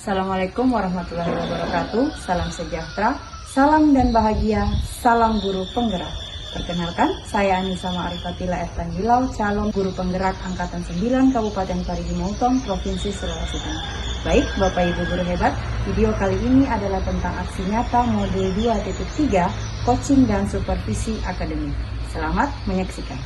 Assalamualaikum warahmatullahi wabarakatuh. Salam sejahtera, salam dan bahagia, salam guru penggerak. Perkenalkan, saya Anissa Ma'rifatila Eftanjilau, calon guru penggerak Angkatan 9 Kabupaten Parigi Motong, Provinsi Sulawesi Tengah. Baik, Bapak Ibu guru hebat, video kali ini adalah tentang aksi nyata modul 2.3, coaching dan supervisi akademik. Selamat menyaksikan.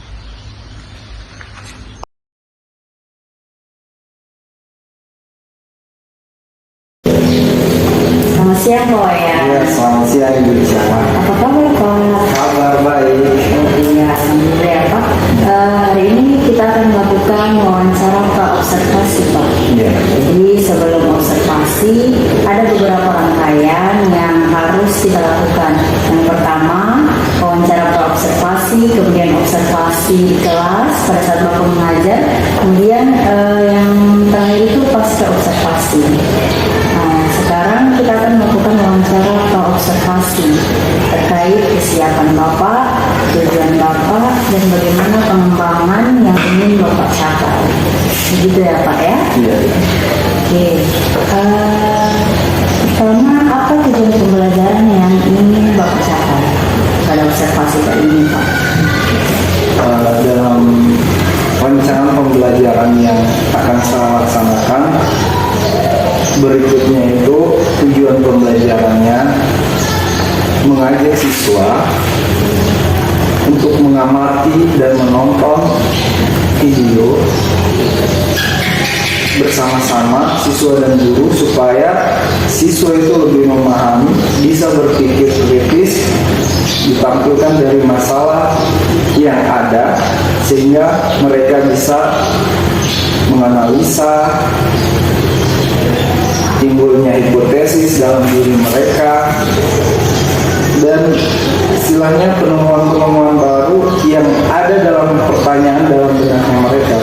Selamat siang, Pak ya. Iya, selamat siang Ibu Syama. Apa kabar, Pak? Kabar baik. Iya, alhamdulillah ya, Pak. Hari ini kita akan melakukan wawancara praobservasi, Pak. Iya. Jadi sebelum observasi ada beberapa rangkaian yang harus kita lakukan. Yang pertama, wawancara praobservasi, kemudian observasi di kelas pada saat Bapak mengajar, kemudian yang terakhir itu pasca observasi. Sekarang kita akan melakukan wawancara praobservasi terkait kesiapan Bapak, tujuan Bapak, dan bagaimana pengembangan yang ingin Bapak capai. Begitu ya Pak ya? Iya. Oke. Pertama, apa tujuan pembelajaran yang ingin Bapak capai pada observasi kali ini Pak? Dalam rencana pembelajaran yang akan saya laksanakan berikutnya itu tujuan pembelajarannya mengajak siswa untuk mengamati dan menonton video bersama-sama siswa dan guru supaya siswa itu lebih memahami, bisa berpikir kritis, ditampilkan dari masalah yang ada sehingga mereka bisa menganalisa timbulnya hipotesis dalam diri mereka dan istilahnya penemuan-penemuan baru yang ada dalam pertanyaan dalam benaknya mereka.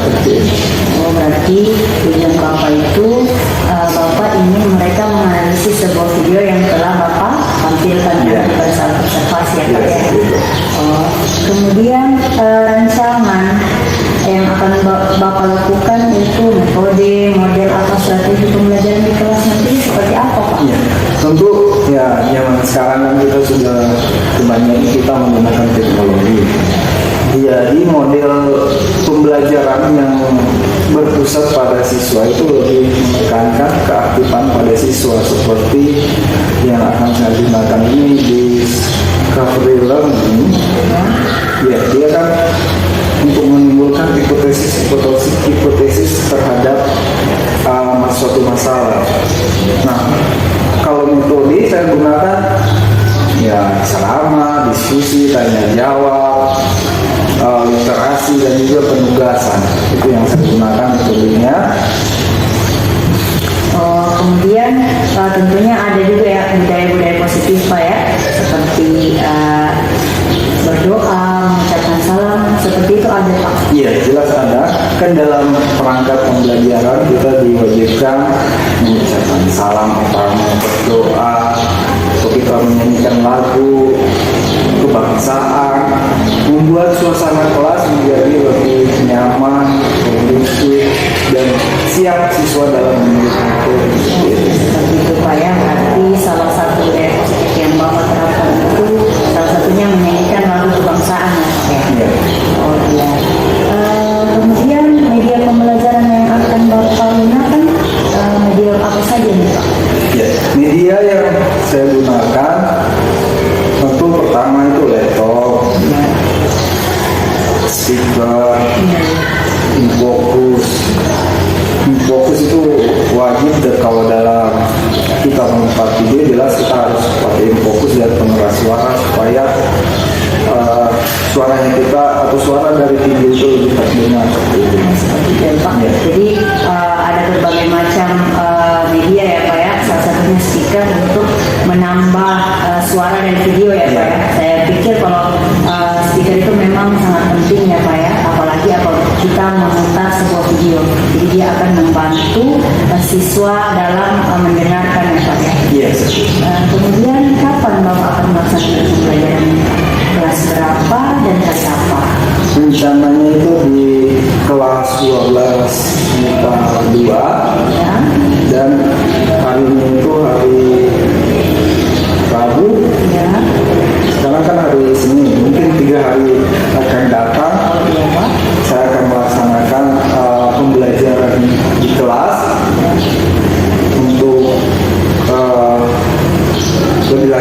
Oh, berarti tujuan Bapak itu Bapak ingin mereka menganalisis sebuah video yang telah Bapak tampilkan pada saat observasi ya Pak ya. Oh, kemudian rancangan yang akan Bapak lakukan itu metode, model atau strategi pembelajaran di kelas nanti seperti apa Pak? Ya, tentu ya zaman sekarang kan kita sudah kebanyakan kita menggunakan teknologi. Jadi model pembelajaran yang berpusat pada siswa itu lebih menekankan keaktifan pada siswa seperti yang akan saya gunakan ini di discovery learning. Ya, dia kan untuk menimbulkan hipotesis terhadap suatu masalah. Nah, kalau metode saya gunakan ya selama diskusi, tanya jawab, literasi dan juga penugasan. Itu yang saya gunakan metodenya. Kemudian tentunya ada juga ya budaya-budaya positif Pak ya, seperti berdoa, mengucapkan salam, seperti itu ada Pak? Iya, jelas ada. Kan dalam perangkat pembelajaran kita diwajibkan mengucapkan salam, berdoa, atau kita menyanyikan lagu kebangsaan, membuat suasana kelas menjadi lebih nyaman, kondusif, dan siap siswa dalam mengikuti. Seperti itu Pak ya, berarti salah satu budaya positif yang Bapak terapkan itu salah satunya menyanyikan lagu kebangsaan ya Pak ya? Oh iya. Kemudian media pembelajaran yang akan Bapak gunakan media apa saja nih Pak? Ya, media yang saya gunakan tentu pertama itu laptop, speaker, infocus. Infocus itu wajib dan kalau dalam kita membuat video jelas kita harus pakai infocus dan pengeras suara supaya suaranya kita atau suara dari video itu lebih terdengar seperti itu. Seperti itu Pak. Ya. Jadi ada berbagai macam media ya Pak ya. Salah satunya speaker untuk menambah suara dan video ya Pak ya. Saya pikir kalau speaker itu memang sangat penting ya Pak ya. Apalagi apabila kita memutar sebuah video. Jadi dia akan membantu siswa dalam mendengarkan ya Pak ya. Yes. Kemudian kapan Bapak akan melaksanakan pembelajaran? Kelas berapa dan kelas apa? Rencananya itu di kelas 12 MIPA 2 Ya. dan hari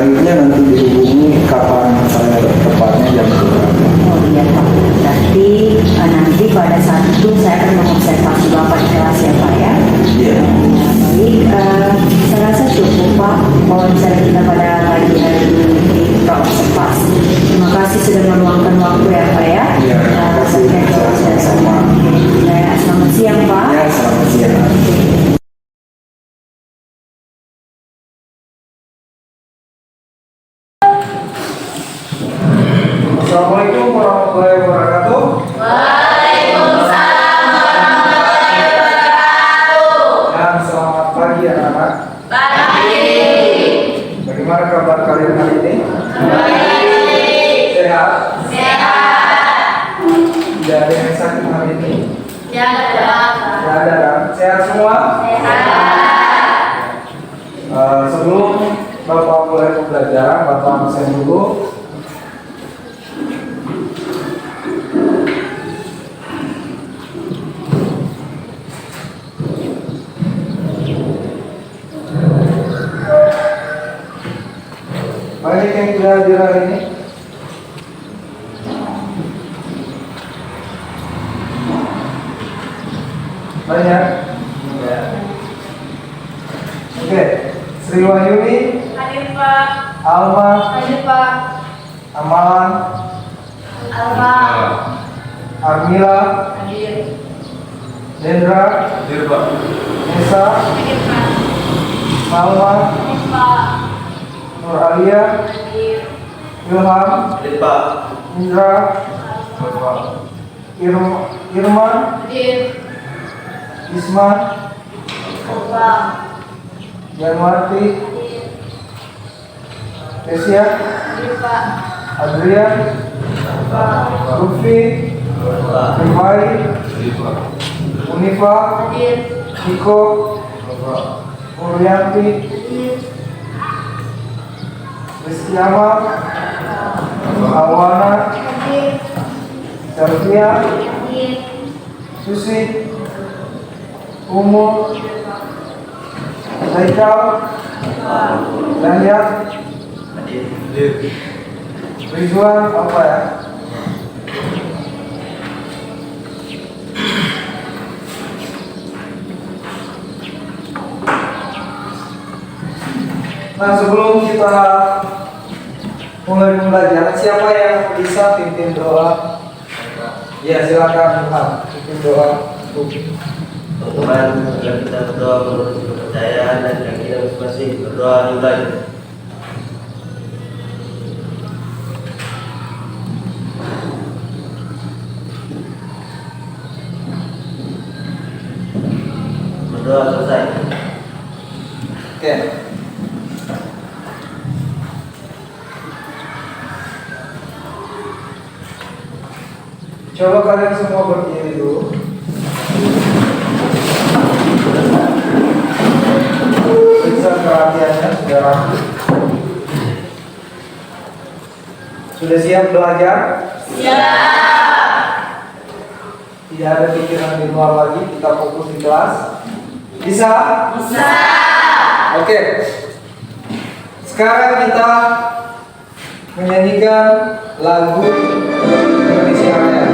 selanjutnya nanti dihubungi kapan saya tepatnya jam berapa. Oh iya Pak, berarti nanti pada saat itu saya akan mengobservasi Bapak di kelas ya Pak ya. Iya. Baik, saya rasa cukup Pak wawancara kita pada pagi hari ini di praobservasi. Terima kasih sudah meluangkan waktu ya Pak ya. Iya, terima kasih. Sama-sama. Ya, selamat siang Pak. Ya, selamat siang. Assalamualaikum warahmatullahi wabarakatuh. Waalaikumsalam warahmatullahi wabarakatuh. Dan selamat pagi anak-anak. Pagi. Bagaimana kabar kalian hari ini? Baik. Sehat? Sehat. Tidak ada yang sakit hari ini? Tidak ada. Tidak ada kan? Sehat semua? Sehat. Sebelum Bapak mulai pembelajaran, Bapak absen dulu. Banyak yang tidak hadir hari ini? Banyak? Ya. Oke, Sri Wahyuni, Hadir Pak. Alma, Hadir Pak. Amalan, Alma. Armila, Hadir. Dendra, Hadir Pak. Nesa, Hadir Pak. Salma, Hadir Pak. Nur Alia, Hadir. Ilham, Hadir Pak. Indra, Irma, Hadir. Isma, Pak. Janwarti, Hadir. Desia, Hadir Pak. Adrian, Pak. Lutfi, Rifai, Hadir Pak. Unifa, Hadir. Niko, Muryanti, Hadir. Rizky Amal, Awana, Hadir. Selvia, Hadir. Susi, Umur, Haikal, Dayat, Hadir. Rizwan, apa ya? Nah, sebelum kita mulai pembelajaran, siapa yang bisa pimpin doa? Ya, silakan Tuhan, pimpin doa. Teman-teman, agar kita berdoa menurut kepercayaan dan keyakinan masing-masing. Berdoa dimulai. Berdoa selesai. Oke. Coba kalian semua berdiri dulu. Periksa perhatiannya sudah rapi. Sudah siap belajar? Siap. Tidak ada pikiran di luar lagi, kita fokus di kelas. Bisa? Bisa. Oke. Sekarang kita menyanyikan lagu Indonesia Raya.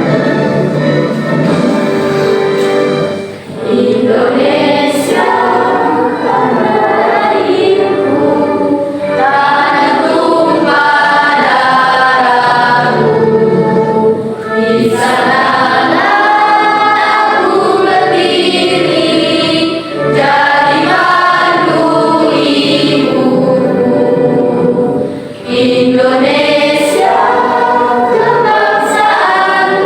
Indonesia tanah airku, tanah tumpah darahku. Di sanalah aku berdiri, jadi mandu ibu. Indonesia kebangsaan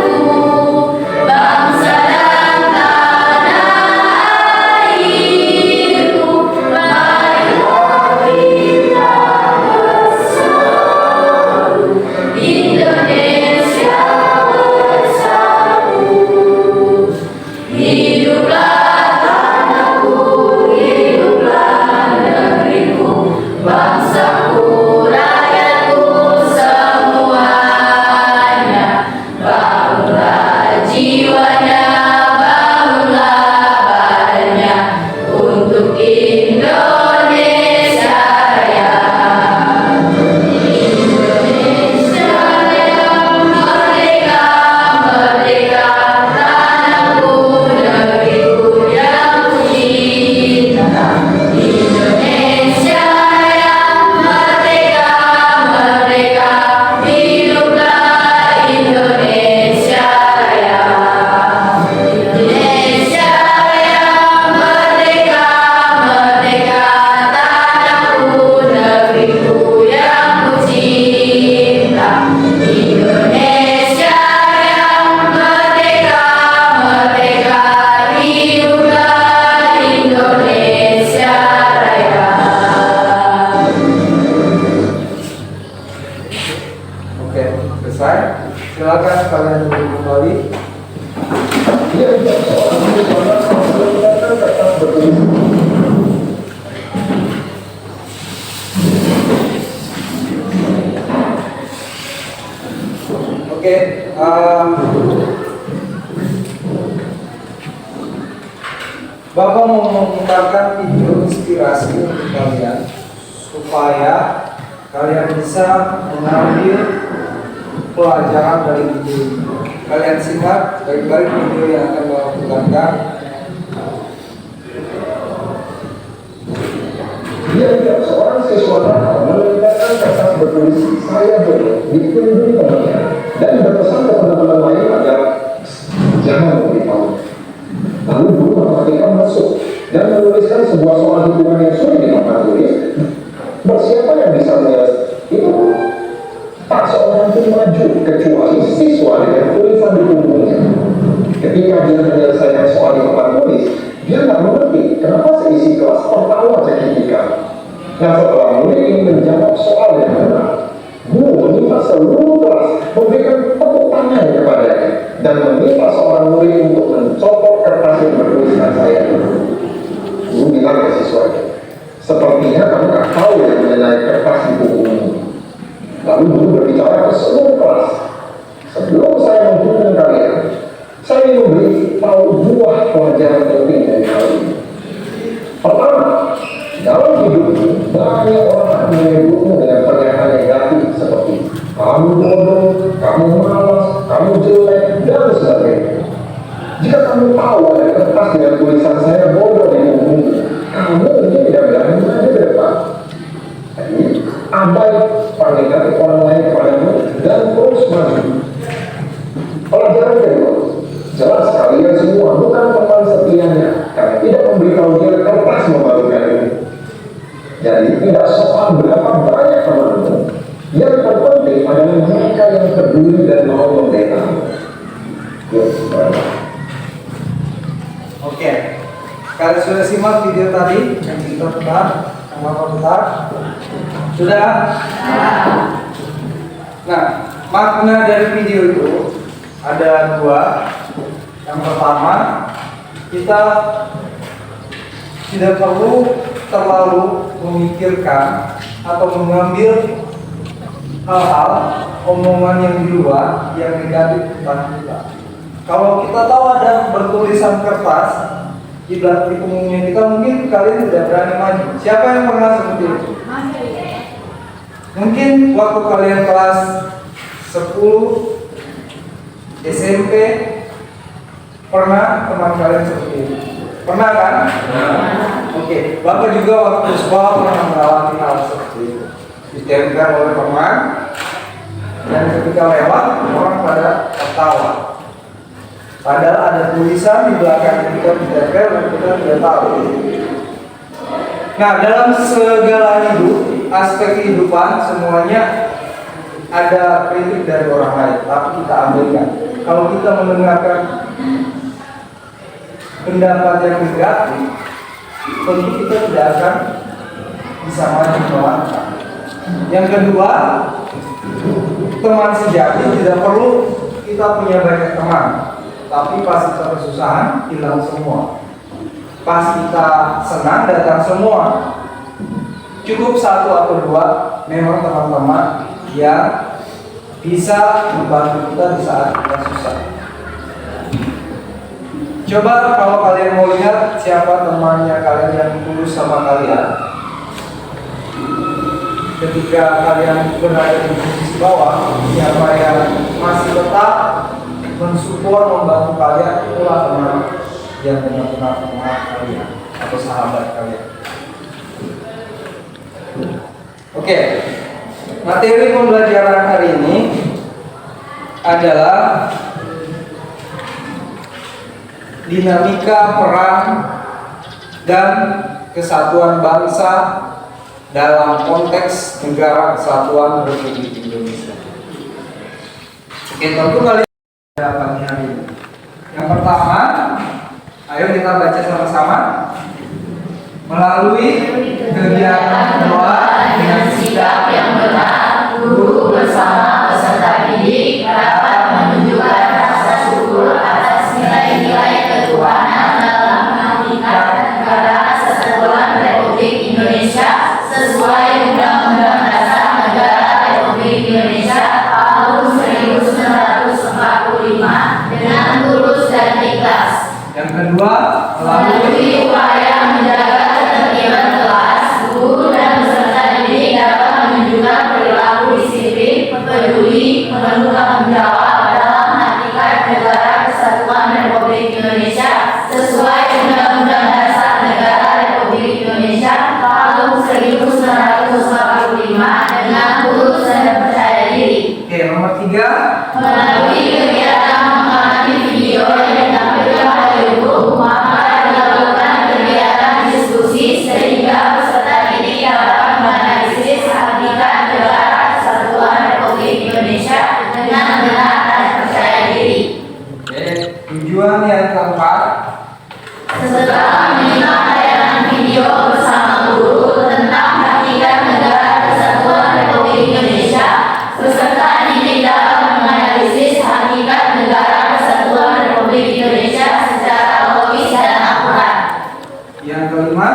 Silakan kalian duduk kembali. Oke, Bapak mau memutarkan video inspirasi untuk kalian supaya kalian bisa mengambil pelajaran dari video ini. Kalian simak baik-baik video yang akan Bapak putarkan. Dia tidak seorang siswa nakal meletakkan kertas bertulis saya boleh di pelindung temannya dan berpesan ke teman-teman lain agar jangan memberitahu. Lalu guru ketika masuk dan menuliskan sebuah soal hitungan yang sulit dimakan tulis. Bersiapa yang bisa menyelesaikan itu? Tak seorang pun maju kecuali siswa dengan tulisan di punggungnya. Ketika dia menyelesaikan soal di papan tulis, dia nggak mengerti kenapa seisi kelas tertawa cekikikan. Nah, setelah murid ini menjawab soal yang benar, guru meminta seluruh kelas memberikan tepuk tangan kepadanya dan meminta seorang murid untuk mencopot kertas yang bertuliskan saya. Guru bilang ke siswanya, sepertinya kamu tak tahu yang mengenai kertas di punggungmu. Lalu guru berbicara ke seluruh kelas, sebelum saya menghukum kalian, saya ingin memberi tahu dua pelajaran penting dari hal ini. Pertama, dalam hidupmu banyak orang akan menyebutmu dengan pernyataan negatif seperti kamu bodoh, kamu malas, kamu jelek, dan sebagainya. Jika kamu tahu ada kertas dengan tulisan saya bodoh di punggungmu, kamu mungkin tidak berani maju ke depan. Jadi, abai pernyataan orang lain kepadamu dan terus maju. Pelajaran kedua, jelas kalian semua bukan teman setianya karena tidak memberitahu dia kertas memalukan ini. Jadi tidak soal berapa banyak temanmu, yang terpenting adalah mereka yang peduli dan mau membela. Oke, kalian sudah simak video tadi yang kita putar, yang Bapak putar? Sudah? Nah, makna dari video itu ada dua. Yang pertama, kita tidak perlu terlalu memikirkan atau mengambil hal-hal omongan yang di luar yang negatif tentang kita. Kalau kita tahu ada bertulisan kertas di belakang punggungnya kita, mungkin kalian tidak berani maju. Siapa yang pernah seperti itu? Mungkin waktu kalian kelas 10 SMP pernah teman kalian seperti itu? Pernah kan? Oke, Bapak juga waktu sekolah pernah mengalami hal seperti itu. Ditempel oleh teman dan ketika lewat orang pada tertawa. Padahal ada tulisan di belakang kita ditempel dan kita tidak tahu. Nah, dalam segala hidup, aspek kehidupan semuanya ada kritik dari orang lain, tapi kita abaikan. Kalau kita mendengarkan pendapat yang negatif, tentu kita tidak akan bisa maju ke langkah. Yang kedua, teman sejati tidak perlu kita punya banyak teman, tapi pas kita kesusahan hilang semua. Pas kita senang datang semua. Cukup satu atau dua memang teman-teman yang bisa membantu kita di saat kita susah. Coba kalau kalian mau lihat siapa temannya kalian yang tulus sama kalian, ketika kalian berada di posisi bawah, siapa yang masih tetap mensupport membantu kalian, itulah teman yang benar-benar teman kalian atau sahabat kalian. Oke, materi pembelajaran hari ini adalah dinamika peran dan kesatuan bangsa dalam konteks Negara Kesatuan Republik Indonesia. Oke, tentu kalian ada pagi hari ini. Yang pertama, ayo kita baca sama-sama. Melalui kegiatan doa dengan sikap yang benar, guru bersama peserta didik dapat ketiga, melalui kegiatan mengamati video yang ditampilkan pada YouTube, maka dilakukan kegiatan diskusi sehingga peserta didik dapat menganalisis hakikat negara kesatuan Republik Indonesia dengan benar dan percaya diri. tujuan yang keempat, Setelah menyimak tayangan video bersama guru tentang hakikat negara kesatuan Republik Indonesia, peserta didik dapat menganalisis hakikat negara kesatuan Republik Indonesia secara logis dan akurat. yang kelima,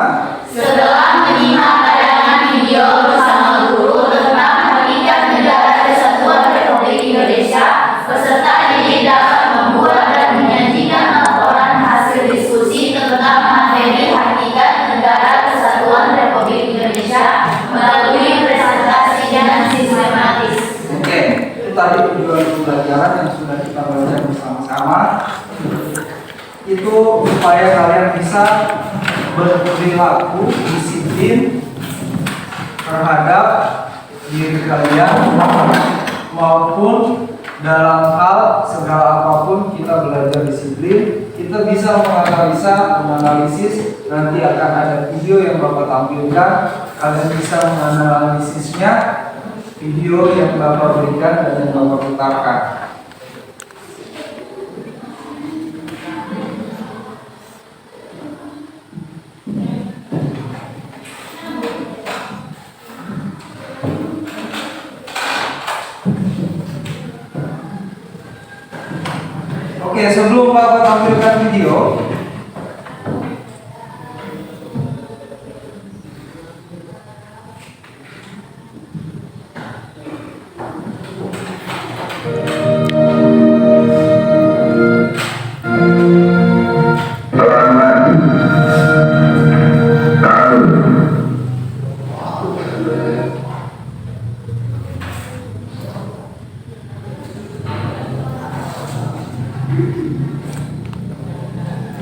Setelah menyimak tayangan video bersama guru tentang hakikat negara kesatuan Republik Indonesia, peserta didik dapat membuat dan menyajikan laporan hasil diskusi tentang materi hakikat negara kesatuan Republik Indonesia melalui presentasi dan sistematis. oke, itu tadi tujuan pembelajaran yang sudah kita belajar bersama-sama. Itu supaya kalian bisa berperilaku disiplin terhadap diri kalian maupun dalam hal segala apapun kita belajar disiplin. Kita bisa menganalisis, nanti akan ada video yang Bapak tampilkan. Kalian bisa menganalisisnya, video yang Bapak berikan dan yang Bapak putarkan. Oke, sebelum Bapak tampilkan video,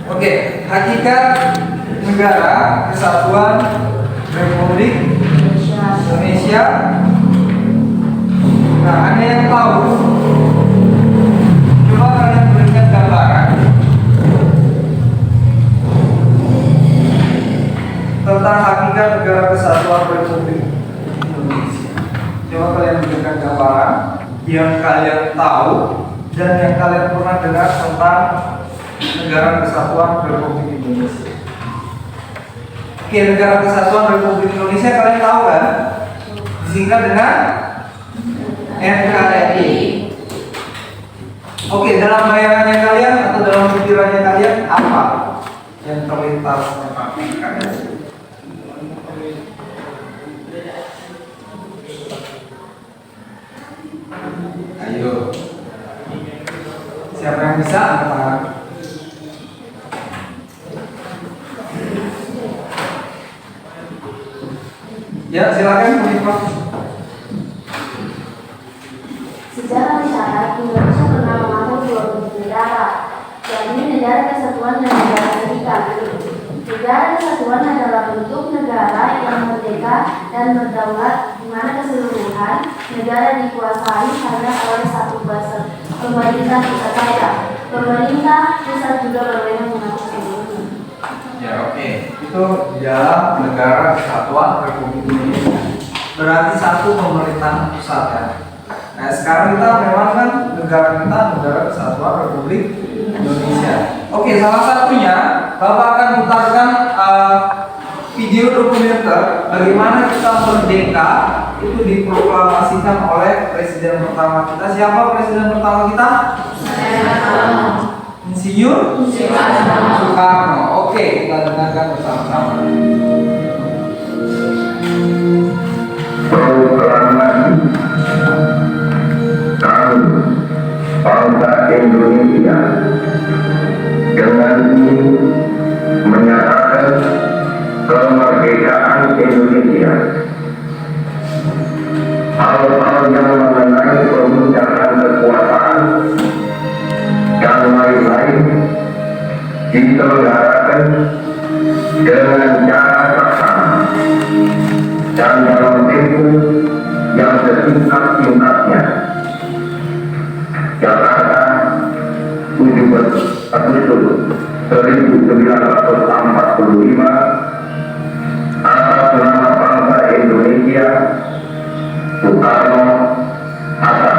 oke, hakikat negara kesatuan Republik Indonesia. Nah, ada yang tahu? Coba kalian berikan gambaran tentang hakikat negara kesatuan Republik Indonesia. Coba kalian berikan gambaran yang kalian tahu dan yang kalian pernah dengar tentang negara kesatuan Republik Indonesia. Oke, negara kesatuan Republik Indonesia kalian tahu kan? Disingkat dengan NKRI. Oke, dalam bayangannya kalian atau dalam pikirannya kalian apa yang terlintas tentang NKRI? Ayo, siapa yang bisa angkat tangan? Ya, silakan Bu Iqbal. Sejarah mencatat Indonesia pernah mengatur dua bentuk negara, yakni negara kesatuan dan negara serikat. Negara kesatuan adalah bentuk negara yang merdeka dan berdaulat, di mana keseluruhan negara dikuasai hanya oleh satu pemerintah pusat saja. Pemerintah pusat juga berwenang mengatur seluruhnya. Ya, oke. Itu di dalam negara kesatuan Republik Indonesia. Berarti satu pemerintahan pusat ya. Nah, sekarang kita memang kan negara kesatuan Republik Indonesia. Oke, salah satunya Bapak akan putarkan video dokumenter bagaimana kita merdeka itu diproklamasikan oleh presiden pertama kita. Siapa presiden pertama kita? Insinyur Soekarno. Oke, kita dengarkan bersama-sama. Proklamasi kami bangsa Indonesia dengan ini menyatakan kemerdekaan Indonesia. Hal-hal yang mengenai pemuncaan kekuasaan dan lain-lain diselenggarakan dengan cara seksama dan dalam tempo yang setingkat-tingkatnya. nomor 1945 atas nama bangsa Indonesia, Soekarno Hatta.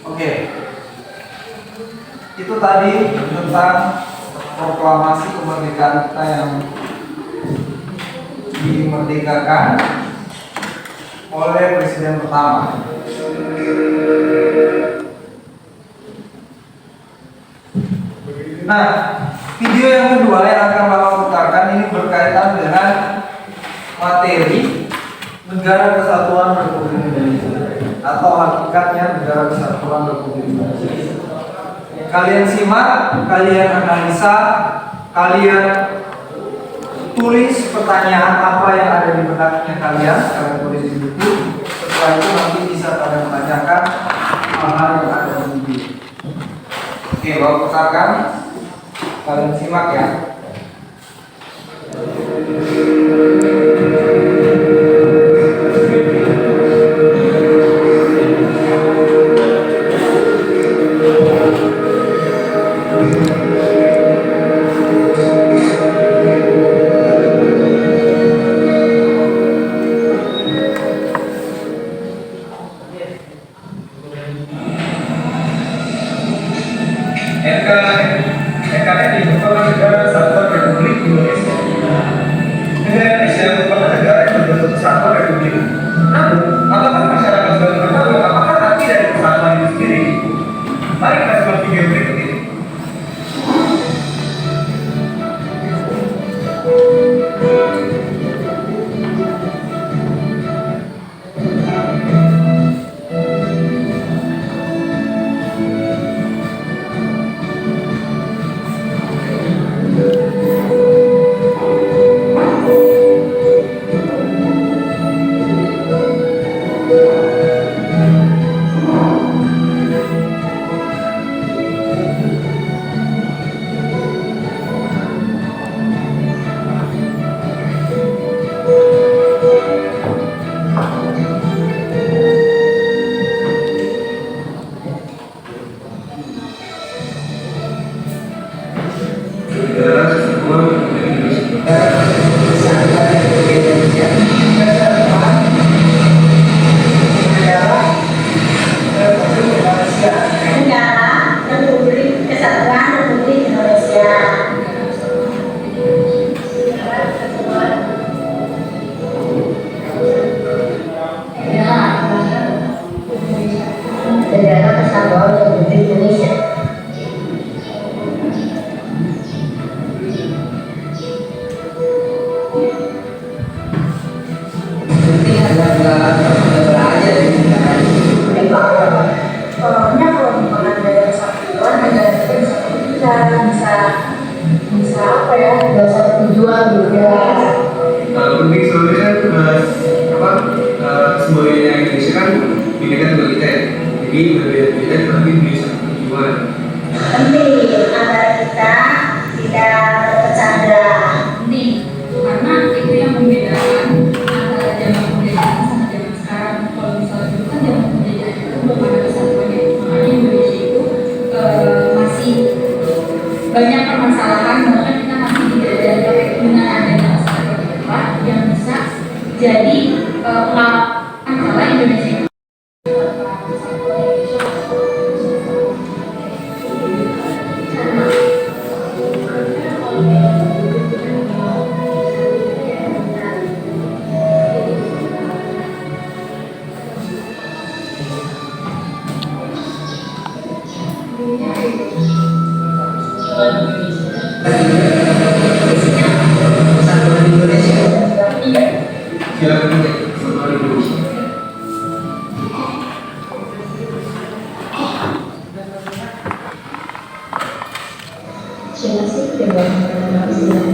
Oke, itu tadi tentang proklamasi kemerdekaan kita yang dimerdekakan oleh presiden pertama. Nah, video yang kedua yang akan Bapak putarkan ini berkaitan dengan materi Negara Kesatuan Republik Indonesia atau hakikatnya Negara Kesatuan Republik Indonesia. Kalian simak, kalian analisa, kalian tulis pertanyaan apa yang ada di benaknya kalian tulis di buku. Setelah itu nanti bisa kalian tanyakan hal-hal yang ada di buku. Oke, Bapak putarkan, kalian simak ya. NKRI merupakan negara kesatuan Republik Indonesia. Negara Indonesia merupakan negara yang berbentuk kesatuan Republik. Namun, apakah masyarakat sudah mengetahui apakah arti dari kesatuan itu sendiri? Mari kita simak video berikut ini. Penting sebenarnya semuanya Indonesia kan bineka tunggal ika ya. Jadi berbeda beda tapi bisa tujuan. Penting agar kita tidak terpecah belah. Penting karena itu yang membedakan antara zaman penjajahan sama zaman sekarang. Kalau misalnya dulu kan zaman penjajahan itu belum ada kesatuannya, makanya Indonesia itu masih banyak permasalahan, bahkan kita masih dijajah dengan adanya yang bisa jadi antara Indonesia. Siapa sih yang mengenal istilah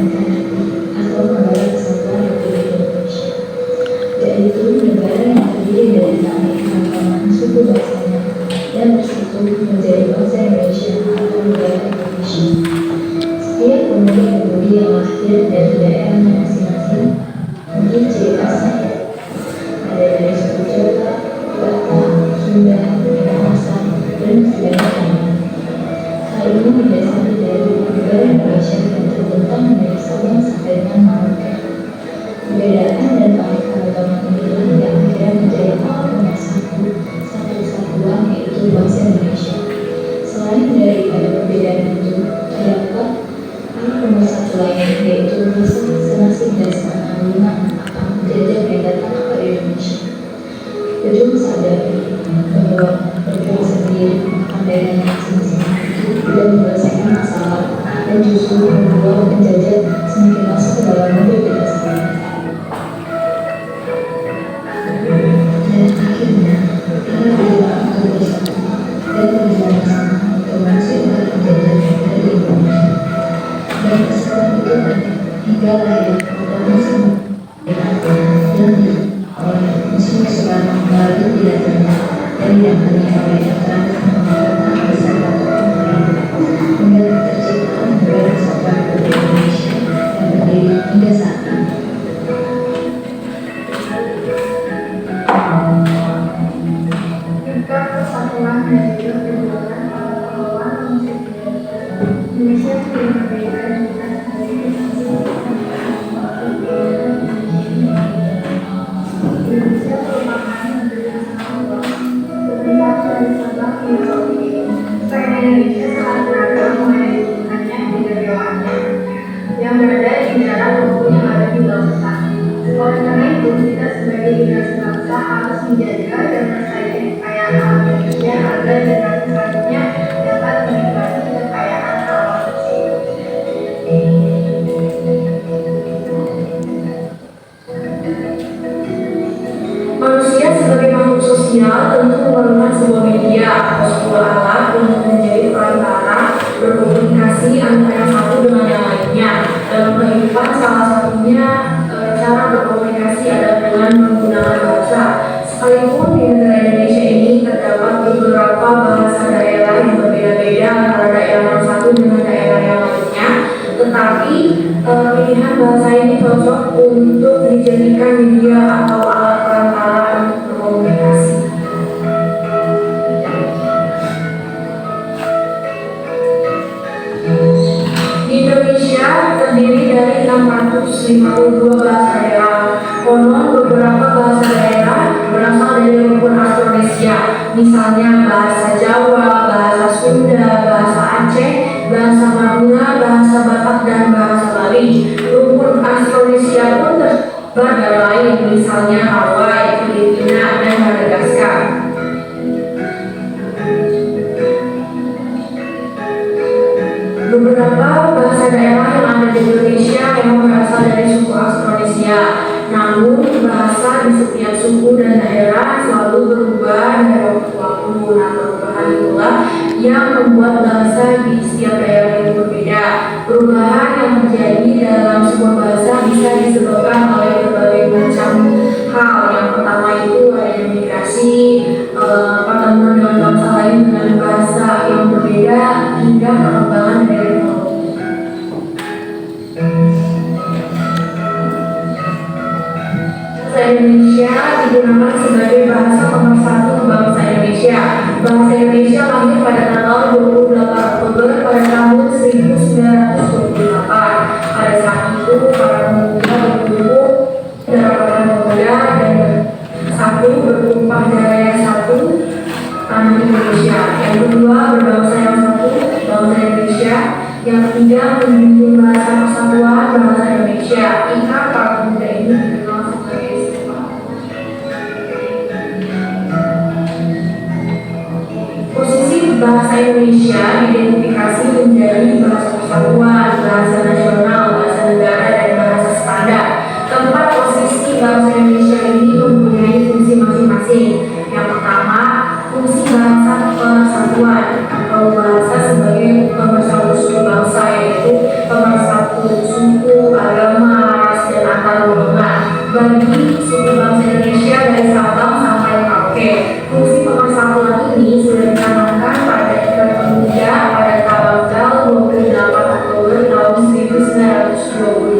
atau negara kesatuan Republik Indonesia? Yaitu negara yang terdiri dari keanekaragaman suku bangsanya dan bersatu menjadi bangsa Indonesia atau negara Indonesia. Setiap pemuda-pemudi yang lahir dari daerahnya masing-masing mungkin ciri khasnya senasib dan semenang-menang akan menjajah mereka tanah pada Indonesia. Berjuang sadar bahwa berjuang sendiri akan daerahnya masing-masing itu tidak menyelesaikan masalah dan justru membuat penjajah semakin masuk ke dalam mobil kita sendiri. Dan akhirnya kita berjuang untuk bersatu dan berjuang bersama untuk mengusir penjajah dari Indonesia. Dan kesalahan itu ada hingga lahir pada musim oleh musim Soekarno melalui pidatonya dan didapati oleh Dr. Pemerintahan Besar Bapak hingga tercipta Negara Kesatuan Republik Indonesia yang berdiri hingga saat ini. Tingkat persatuan dan juga perjuangan para pahlawan mengusir Indonesia tidak berbeda dengan Indonesia merupakan negeri yang sangat luas, terletak dari Sabang hingga Merauke. Selain Indonesia sangat beragam mulai dari turunannya hingga dewaannya, yang berada di darat maupun yang ada di lautan. Oleh karena itu, kita sebagai generasi bangsa harus menjaga dan melestarikan kekayaan alam Indonesia agar generasi selanjutnya dapat menikmati kekayaan alam tersebut. Manusia sebagai makhluk sosial tentu memerlukan sebuah media atau sebuah alat untuk menjadi perantara berkomunikasi antara satu dengan yang lainnya. Dalam kehidupan salah satunya cara berkomunikasi adalah dengan menggunakan bahasa. Sekalipun di negara Indonesia ini terdapat beberapa bahasa daerah yang berbeda-beda antara daerah yang satu dengan daerah yang lainnya, tetapi pilihan bahasa ini cocok untuk dijadikan media atau alat perantara untuk berkomunikasi. Di Indonesia terdiri dari 652 bahasa daerah. Konon beberapa bahasa daerah berasal dari rukun Austronesia, misalnya bahasa Jawa, bahasa Sunda, bahasa Aceh, bahasa Madura, bahasa Batak, dan bahasa Bali. Rukun Austronesia pun tersebar daerah lain, misalnya Hawaii, Filipina, dan Madagaskar. Beberapa bahasa daerah yang ada di Indonesia memang berasal dari suku Austronesia. Namun, bahasa di setiap suku dan daerah selalu berubah dari waktu ke waktu. Nah, perubahan itulah yang membuat bahasa di setiap daerah itu berbeda. Perubahan yang terjadi dalam sebuah bahasa bisa disebabkan oleh berbagai macam hal. Yang pertama itu ada migrasi, pertemuan dengan bangsa lain dengan bahasa yang berbeda, hingga perkembangan dari teknologi. Bahasa Indonesia digunakan sebagai bahasa pemersatu bangsa Indonesia. Bahasa Indonesia lahir pada tanggal 28 Oktober pada tahun 1928. Pada saat itu, para pemuda berkumpul dalam pemuda dan satu bertumpah darah yang satu, tanah Indonesia. Yang kedua, berbangsa yang satu, bangsa Indonesia. Yang ketiga, menjunjung bahasa persatuan bangsa Indonesia. Ika para pemuda ini dikenal sebagai posisi bahasa Indonesia diidentifikasi menjadi bahasa persatuan, bahasa nasional, bahasa negara, dan bahasa standar. Keempat posisi bahasa Indonesia ini mempunyai fungsi masing-masing. Yang pertama, fungsi bahasa persatuan atau bahasa sebagai pemersatu suku bangsa, yaitu pemersatu suku, agama, ras, dan antar golongan. Bagi suku bangsa Indonesia dari Sabang sampai Merauke, fungsi pemersatuan ini sudah dicanangkan pada Ikatan Pemuda pada tanggal 28 Oktober tahun 1928.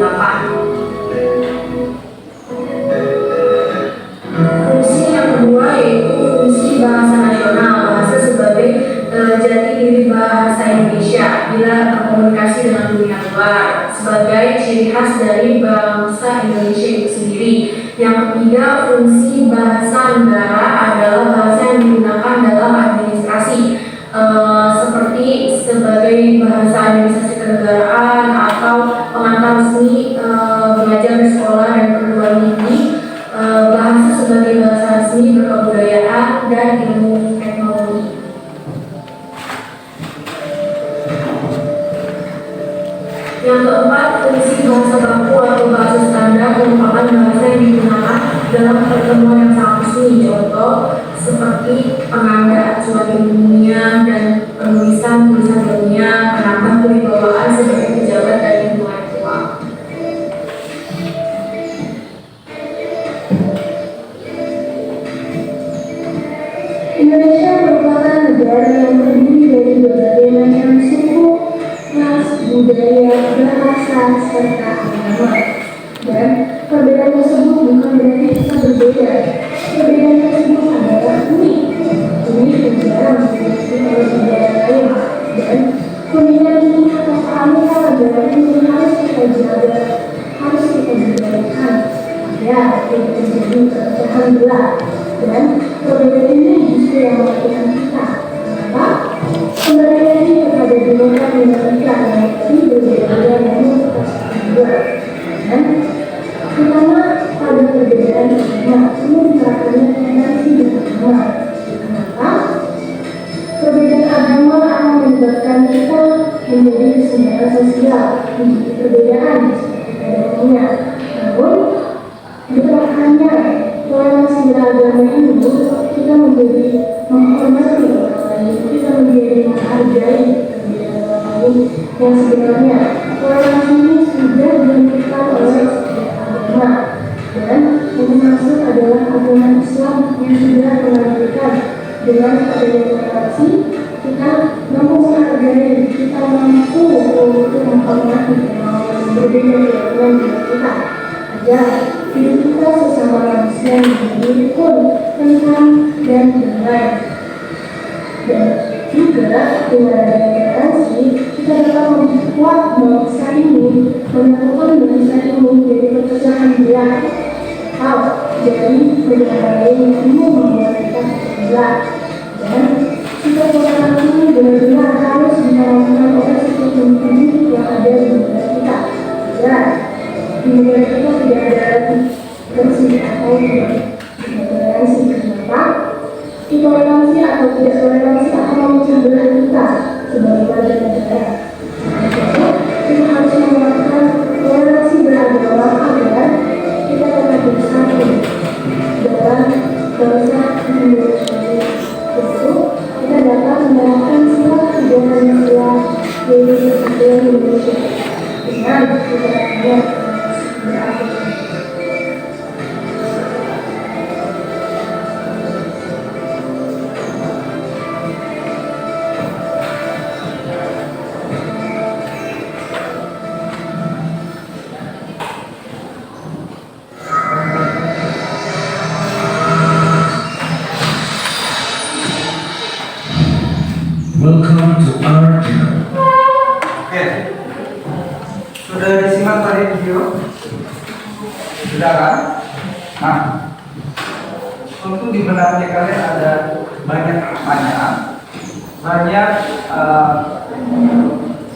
Fungsi yang kedua yaitu fungsi bahasa nasional, bahasa sebagai jati diri bahasa Indonesia bila berkomunikasi dengan dunia luar, sebagai ciri khas dari bangsa Indonesia itu sendiri. Yang ketiga, fungsi bahasa negara adalah bahasa yang digunakan dalam administrasi, seperti sebagai bahasa administrasi kenegaraan atau pengantar resmi belajar di sekolah dan perguruan tinggi, bahasa sebagai bahasa resmi berkebudayaan dan ilmu teknologi. Yang keempat, fungsi bahasa baku atau bahasa standar merupakan bahasa yang digunakan dalam pertemuan yang sangat resmi, contoh seperti penanda acuan ilmiah dan penulisan tulisan ilmiah, penambah kewibawaan sebagai pejabat dan intelektual. Indonesia merupakan negara yang terdiri dari berbagai macam suku, ras, budaya, bahasa, serta agama. Dan perbedaan tersebut bukan berarti kita berbeda. Perbedaan tersebut adalah unik. Unik dan jarang dimiliki oleh negara lain. Dan perbedaan ini atau keanekaragaman ini harus kita jaga, harus kita berdirikan agar tidak terjadi perpecahan belah. Dan perbedaan ini justru yang mematikan kita. Kenapa? Perbedaan ini kepada demokrat dinamika yang lebih berbeda namun tetap juga. Dan terutama pada perbedaan agama, ini diterapkannya toleransi beragama. Kenapa? Perbedaan agama akan menyebabkan kita menjadi kesenjangan sosial, menjadi perbedaan seperti pada umumnya. Namun, diterapkannya toleransi beragama ini kita menjadi menghormati orang lain, kita menjadi menghargai perbedaan orang lain yang sebenarnya toleransi ini sudah dilakukan oleh agama dan yang dimaksud adalah agama Islam yang sudah mengajarkan dengan adanya toleransi kita mampu menghargai, kita mampu untuk menghormati orang yang berbeda dengan kita agar hidup kita sesama manusia menjadi rukun, tentram, dan damai. Dan juga dengan adanya toleransi kita dapat memperkuat bangsa ini, menyatukan bangsa ini dari perpecahan belah atau dari negara lain yang ingin membuat kita terbelah. Dan sikap toleransi ini benar-benar harus ditanamkan oleh setiap individu yang ada di negara kita agar di negara kita tidak ada lagi bersih atau tidak toleransi. Kenapa? Intoleransi atau tidak toleransi akan memecah belah kita sebagai warga negara. Jadi, kita harus menerapkan toleransi beragama agar kita tetap bersatu dalam bangsa Indonesia. Tentu, kita dapat menerapkan sila 3 Pancasila yaitu Persatuan Indonesia dengan keberagaman beragama. Welcome to our channel. Oke, sudah disimak tadi video? Sudah kan? Nah, tentu di benaknya kalian ada banyak pertanyaan, banyak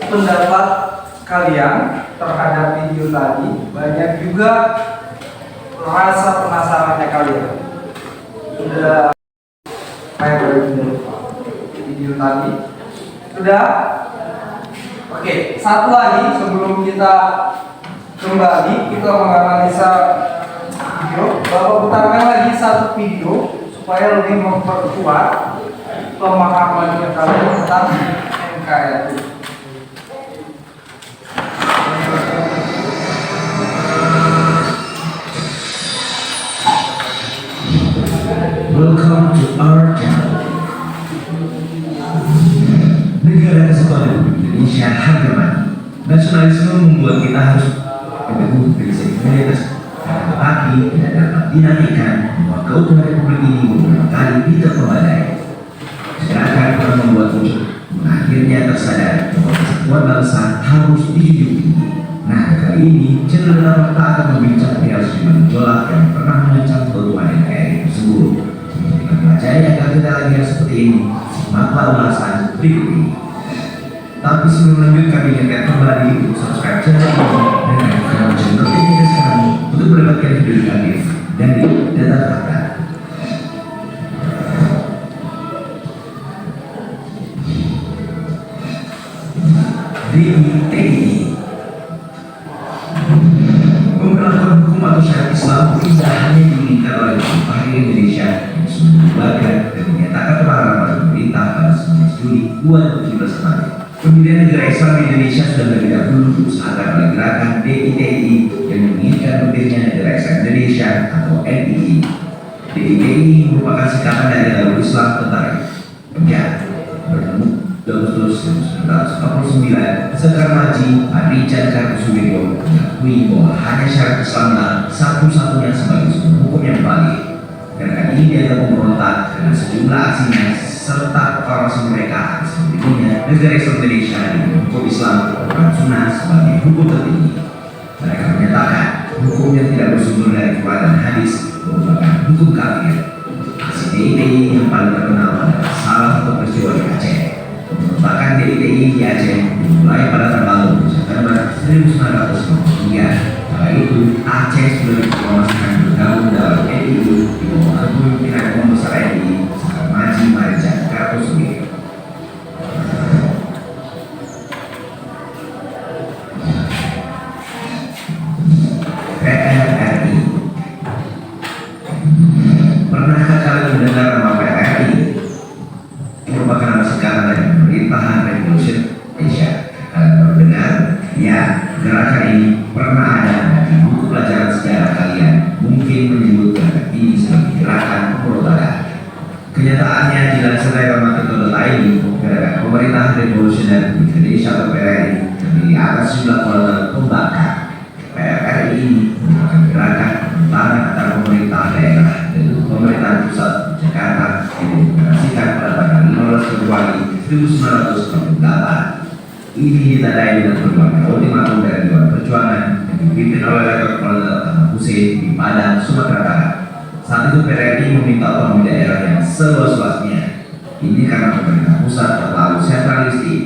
pendapat kalian terhadap video tadi, banyak juga rasa penasarannya kalian. Sudah kayak video tadi sudah. Oke, satu lagi sebelum kita kembali kita menganalisa video, Bapak putarkan lagi satu video supaya lebih memperkuat pemahamannya kalian tentang NKRI. Welcome to our channel. Negara Kesatuan Republik Indonesia harga mati. Nasionalisme membuat kita harus teguh prinsip mayoritas. Tetapi tidak dapat dinafikan bahwa keutuhan Republik ini beberapa kali tidak memadai. Gerakan telah membuat muncul, akhirnya tersadar bahwa kesatuan bangsa harus dijunjung tinggi. Nah, kali ini channel Dalam Fakta akan membincang perihal sejumlah gejolak yang pernah mengancam keutuhan NKRI tersebut. Jika mempelajari agar kita lagi seperti ini, simaklah ulasan berikut ini. Tapi sebelum lanjut, kami ingatkan kembali untuk subscribe channel edukatif dari data fakta. DITI, pemberlakuan hukum atau syariat Islam tidak hanya diinginkan oleh Pemerintah Indonesia yang sudah dibubarkan dan menyatakan pelarangan oleh pemerintah pada 19 Juli 2017 kemarin. Pendirian negara Islam di Indonesia sudah lebih dahulu diusahakan oleh gerakan DITI yang menginginkan berdirinya negara Islam Indonesia atau NII. DITI merupakan singkatan dari Darul Islam Tentara Indonesia bertemu Agustus 1949, Sekar Maji Richard Kartosuwiryo mengakui bahwa hanya syariat Islamlah satu-satunya sebagai sumber hukum yang valid. Gerakan ini dianggap memberontak dengan sejumlah aksinya serta proklamasi mereka atas berdirinya negara Islam Indonesia dengan hukum Islam dan Sunnah sebagai hukum tertinggi. Mereka menyatakan hukum yang tidak bersumber dari Quran dan hadis merupakan hukum kafir. Aksi DITI yang paling terkenal adalah salah satu peristiwa di Aceh. Pemberontakan DITI di Aceh dimulai pada tanggal 20 September 1953. Kala itu Aceh sudah dipromosikan bergabung dalam NII di bawah kepemimpinan Imam Besar NII Sekar Maji Richard Kartosuwiryo. PRRI. Pernahkah kalian mendengar nama PRRI? Merupakan nama singkatan dari Pemerintahan Revolusi Indonesia. Kalian baru dengar? Ya, gerakan ini pernah ada di buku pelajaran sejarah kalian. Mungkin menyebut gerakan ini sebagai gerakan pemberontakan. Kenyataannya dilansir dari Ramatik.id, gerakan Pemerintahan Revolusioner Indonesia atau PRRI terdiri atas jumlah kolonel pembakar. PRRI ini merupakan gerakan pemberontakan antar pemerintah daerah dan pemerintahan pusat Jakarta yang dideklarasikan pada tanggal 15 Februari 1948. Ini ditandai dengan perjuangan ultimatum dari Dewan Perjuangan yang dipimpin oleh Letnan Kolonel Ahmad Hussein di Padang, Sumatera Barat. Saat itu PRRI meminta otonomi daerah yang seluas-luasnya. Ini karena pemerintah pusat terlalu sentralistik.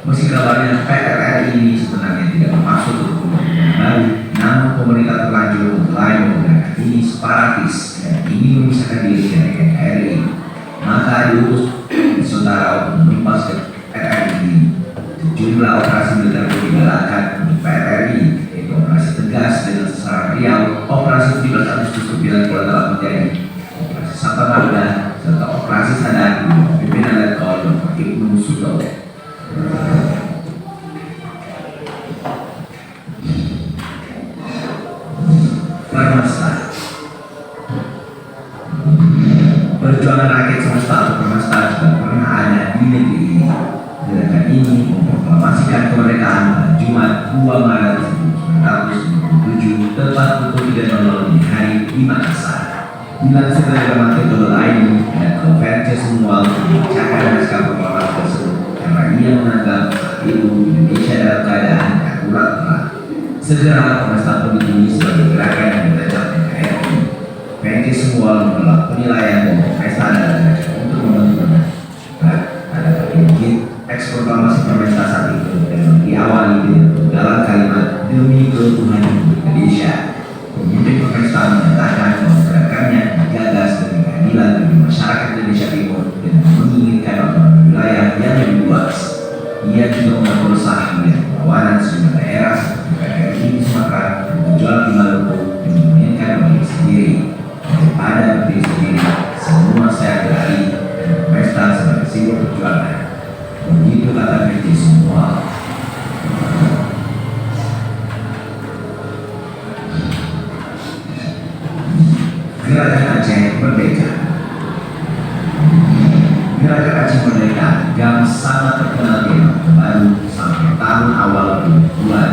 Meski kabarnya PRRI ini sebenarnya tidak bermaksud untuk pemerintahan baru, namun pemerintah terlanjur mengklaim menggunakan ini separatis dan ini memisahkan diri dari NKRI. Maka diutus saudara untuk menumpas ke PRRI ini. Jumlah operasi militer pun digalakan untuk PRRI, yaitu operasi tegas dengan sasaran Riau, operasi 17 Agustus ke-9 telah terjadi, operasi Santa Marga, serta operasi Sadar di pimpinan Letkol Dr. Ibnu Sutopo. Permesta. Perjuangan rakyat semesta atau Permesta juga pernah ada di negeri ini. Gerakan ini memproklamasikan kemerdekaan pada Jumat 2 Maret 1997 tepat pukul 3.00 dini hari di Makassar. Dilansir dari Ramatik.id, dan konferensi semua membacakan naskah proklamasi tersebut karena ia menganggap saat itu Indonesia dalam keadaan darurat perang. Segera Permesta pun ini sebagai gerakan yang belajar NKRI. PNK semua menolak penilaian bahwa Permesta adalah gerakan untuk membentuk ada bagian teks proklamasi Permesta saat itu dan diawali dengan penggalan kalimat demi keutuhan Indonesia. Pemimpin Permesta menyatakan bahwa gerakannya digagas demi keadilan bagi masyarakat Indonesia Timur dan menginginkan otonomi wilayah yang lebih luas. Ia juga mengaku resah melihat perlawanan sejumlah daerah seperti PRRI di Sumatera dan berjuang di Maluku yang menginginkan berdiri sendiri. Daripada berdiri sendiri, semua saya beralih dan Permesta sebagai simbol perjuangan. Begitu kata PNK semua. Gerakan Aceh Merdeka. Gerakan Aceh Merdeka yang sangat terkenal di era baru sampai tahun awal 2000-an.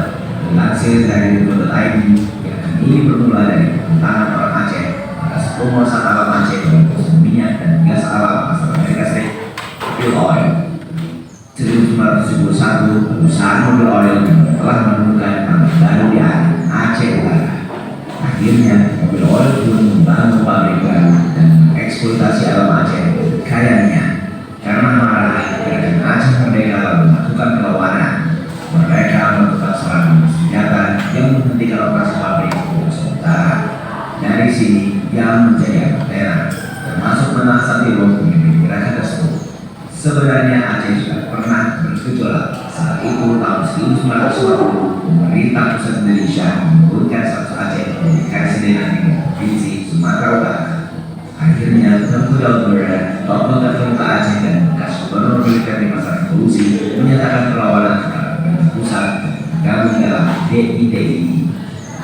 Dilansir dari Detik.id, gerakan ini bermula dari pertentangan orang Aceh atas penguasaan alam Aceh yaitu minyak dan gas alam asal Amerika Serikat, fuel oil. 1971, perusahaan mobil oil telah menemukan tambang baru di Aceh Utara. Akhirnya, mobil oil pun membangun pabrik baru dan mengeksploitasi alam Aceh dengan kayanya. Karena marah, gerakan Aceh Merdeka lalu melakukan perlawanan. Mereka melakukan serangan bersenjata yang menghentikan operasi pabrik untuk sementara. Dari sini yang menjadi antara termasuk menasihati pemimpin gerakan tersebut. Sebenarnya Aceh juga pernah bergejolak. Saat itu tahun 1950 pemerintah pusat Indonesia menurunkan status Aceh menjadi Karesidenan di Provinsi Sumatera Utara. Akhirnya Tengku Daud tokoh terkemuka Aceh dan bekas gubernur militer di masa revolusi menyatakan perlawanan kepada pemerintah pusat bergabung dalam DITI.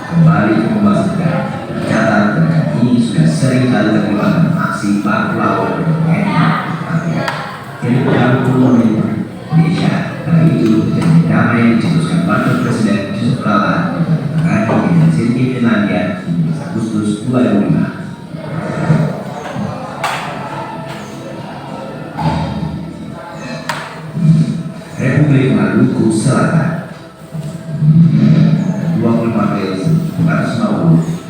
Kembali ke pembahasan negara, tercatat gerakan ini sudah sering kali terlibat dalam aksi baku lawan dengan TNI. Jadi dalam pemerintah Indonesia kali itu terjadi damai yang dicetuskan Wakil Presiden Yusuf Kala dengan Helsinki Finlandia di 15 Agustus 2005. Republik Maluku Selatan 25 April 1950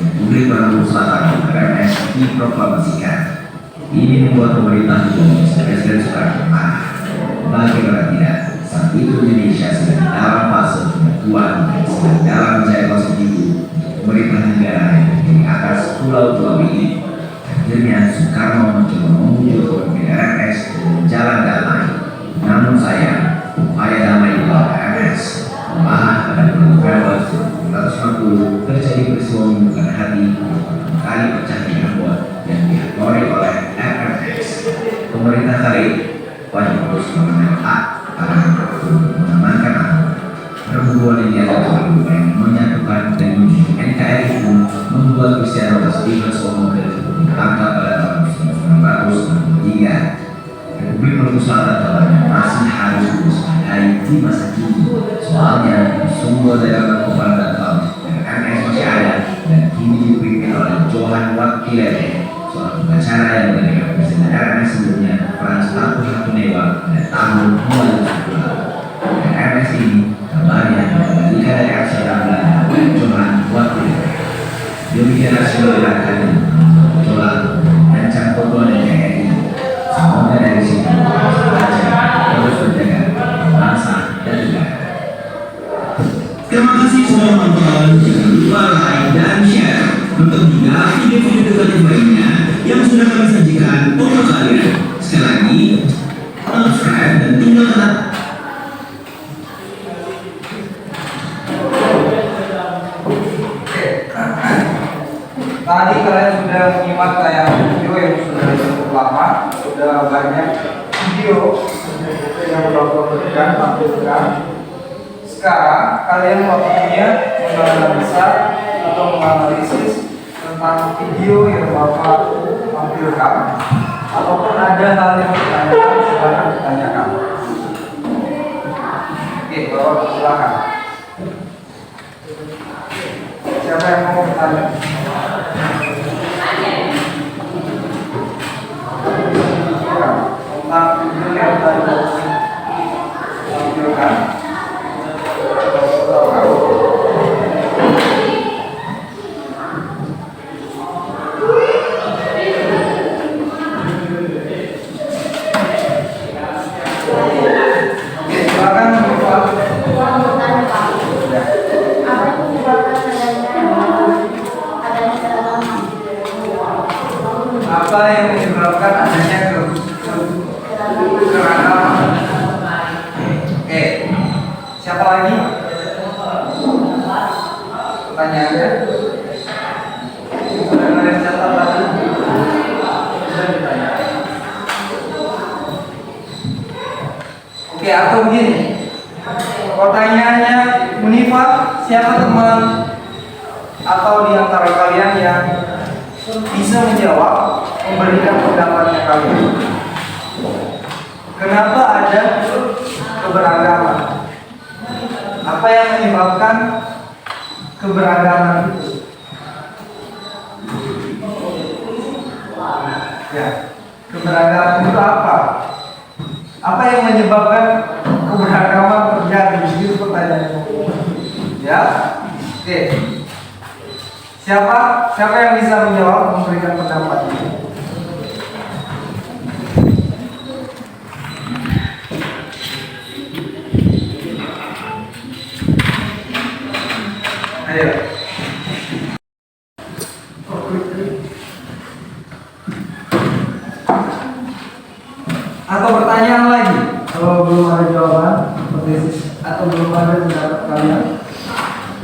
Republik Maluku Selatan RMS diproklamasikan. Ini membuat pemerintah juga Presiden Soekarno marah. Bagaimana tidak, saat itu Indonesia sedang dalam fase penyatuan dan sedang dalam mencari konstitusi untuk pemerintah negara yang di atas pulau-pulau ini. Akhirnya Soekarno mencoba memujuk pemimpin RMS dengan jalan damai. Namun sayang, upaya damai di bawah RMS malahan pada bulan November 1950 terjadi peristiwa membuka hati kali pecah di Ambon yang dihadiri oleh RMS. Pemerintah kali wajib terus mengenal hak para untuk mengamankan Ambon. Perburuan yang dilakukan yang menyatukan dan menunjukkan NKRI pun membuat Cristiano Stevens Omoke ditangkap pada tahun 1963. Republik Maluku Selatan kabarnya masih harus diwaspadai di masa kini. Soalnya sumber daya narkoba dan RMS masih ada dan kini dipimpin oleh Johan Wakilete, seorang pengacara yang menjadi presiden RMS sebelumnya Frans Tapu Hatunewa pada tahun 2010. RMS ini kabarnya dikembalikan dari Amsterdam Belanda oleh Johan Wakilete. Demikian hasil gerakan Jolan dan Cangkotuan NKRI. Semoga dari sini terus berjaga bangsa dan negara. Terima kasih sudah menonton. Jangan lupa like dan share untuk juga video-video edukatif lainnya yang sudah kami sajikan untuk kalian. Sekali lagi, subscribe dan tinggal tekan. Tadi kalian sudah menyimak tayangan video yang sudah cukup lama, sudah banyak video yang berlakukan tampilkan. Sekarang kalian waktunya menganalisa atau menganalisis tentang video yang Bapak tampilkan, ataupun ada hal yang ditanyakan, silakan ditanyakan. Oke, Bapak silakan. Siapa yang mau bertanya? Tentang video yang tadi tampilkan. Apa yang menyebabkan adanya keragaman? Oke, siapa lagi? Pertanyaannya sudah kalian catat tadi? Sudah ditanyakan. Oke, atau begini, pertanyaannya Munifah, siapa teman atau di antara kalian yang bisa menjawab, memberikan pendapatnya kalian? Kenapa ada keberagaman? Apa yang menyebabkan keberagaman itu? Ya, keberagaman itu apa? Apa yang menyebabkan keberagaman terjadi? Itu pertanyaannya. Ya, oke. Siapa yang bisa menjawab, memberikan pendapat? Ayo.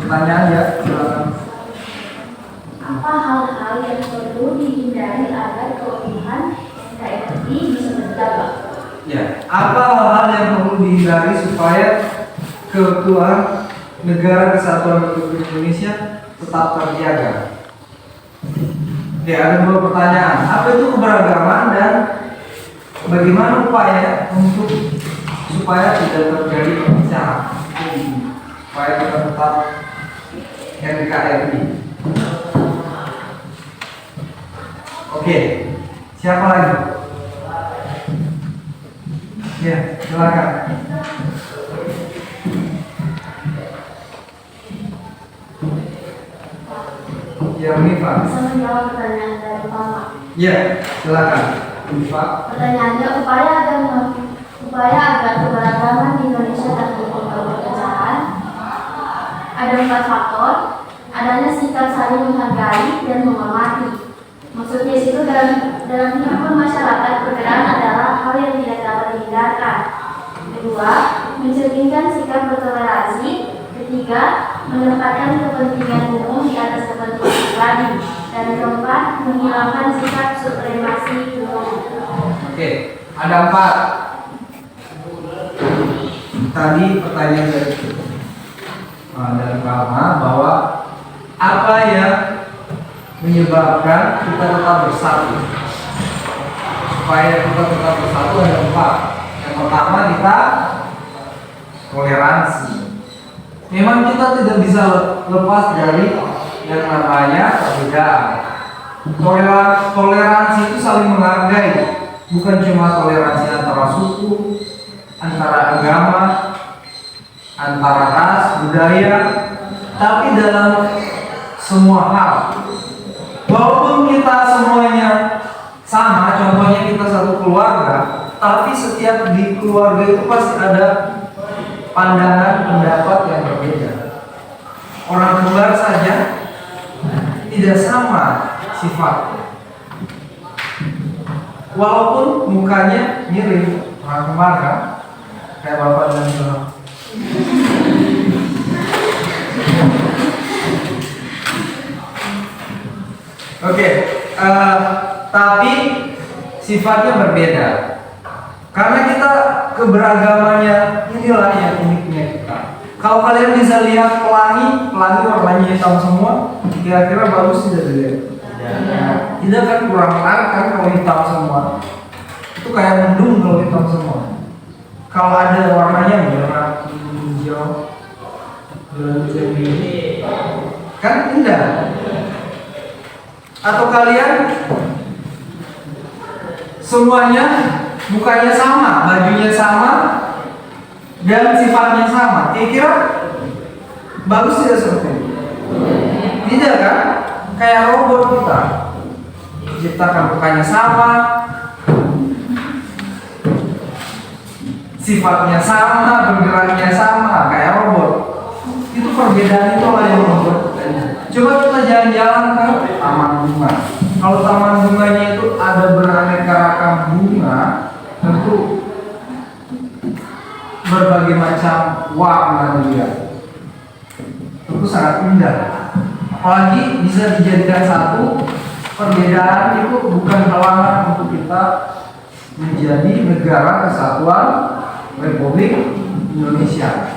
pertanyaan ya, silakan. Apa hal-hal yang perlu dihindari agar keutuhan NKRI bisa terjaga? Ya, apa hal-hal yang perlu dihindari supaya keutuhan negara kesatuan Republik Indonesia tetap terjaga? Ya, ada dua pertanyaan. Apa itu keberagaman dan bagaimana upaya untuk supaya tidak terjadi perpecahan, supaya kita tetap NKRI? Oke, siapa lagi? Ya, silakan. Ya, Unifah. Bisa menjawab pertanyaan dari Pak. Ya, silakan. Unifah. Pertanyaannya, upaya agar keberagaman di Indonesia tak terjadi perpecahan. Ada 4 faktor. Adanya sikap saling menghargai dan menghormati. Maksudnya itu dalam kehidupan masyarakat, perbedaan adalah hal yang tidak dapat dihindarkan. Kedua, mencerminkan sikap bertoleransi. Ketiga, menempatkan kepentingan umum di atas kepentingan pribadi. Dan keempat, menghilangkan sikap supremasi umum. Oke, ada 4. Tadi pertanyaan dari Palma bahwa apa yang menyebabkan kita tetap bersatu? Supaya kita tetap bersatu ada 4. Yang pertama, kita toleransi. Memang kita tidak bisa lepas dari yang namanya perbedaan. Toleransi itu saling menghargai, bukan cuma toleransi antara suku, antara agama, antara ras, budaya, tapi dalam semua hal. Walaupun kita semuanya sama, contohnya kita satu keluarga, tapi setiap di keluarga itu pasti ada pandangan pendapat yang berbeda. Orang kembar saja tidak sama sifatnya, walaupun mukanya mirip. Orang kembar kan kayak bapak dan ibu. Oke, tapi sifatnya berbeda. Karena kita keberagamannya inilah yang uniknya kita. Kalau kalian bisa lihat pelangi warnanya hitam semua, kira-kira bagus tidak dilihat? Tidak kan, kurang menarik kan kalau hitam semua. Itu kayak mendung kalau hitam semua. Kalau ada warnanya merah, hijau, biru, kan indah. Atau kalian semuanya mukanya sama, bajunya sama, dan sifatnya sama, kira-kira bagus tidak seperti itu? Tidak kan? Kayak robot kita ciptakan mukanya sama, sifatnya sama, bergeraknya sama, kayak robot. Itu perbedaan itulah yang membuat. Coba kita jalan-jalan ke taman bunga. Kalau taman bunganya itu ada beraneka ragam bunga, tentu berbagai macam warna dia. Tentu sangat indah. Apalagi bisa dijadikan satu. Perbedaan itu bukan halangan untuk kita menjadi negara kesatuan Republik Indonesia.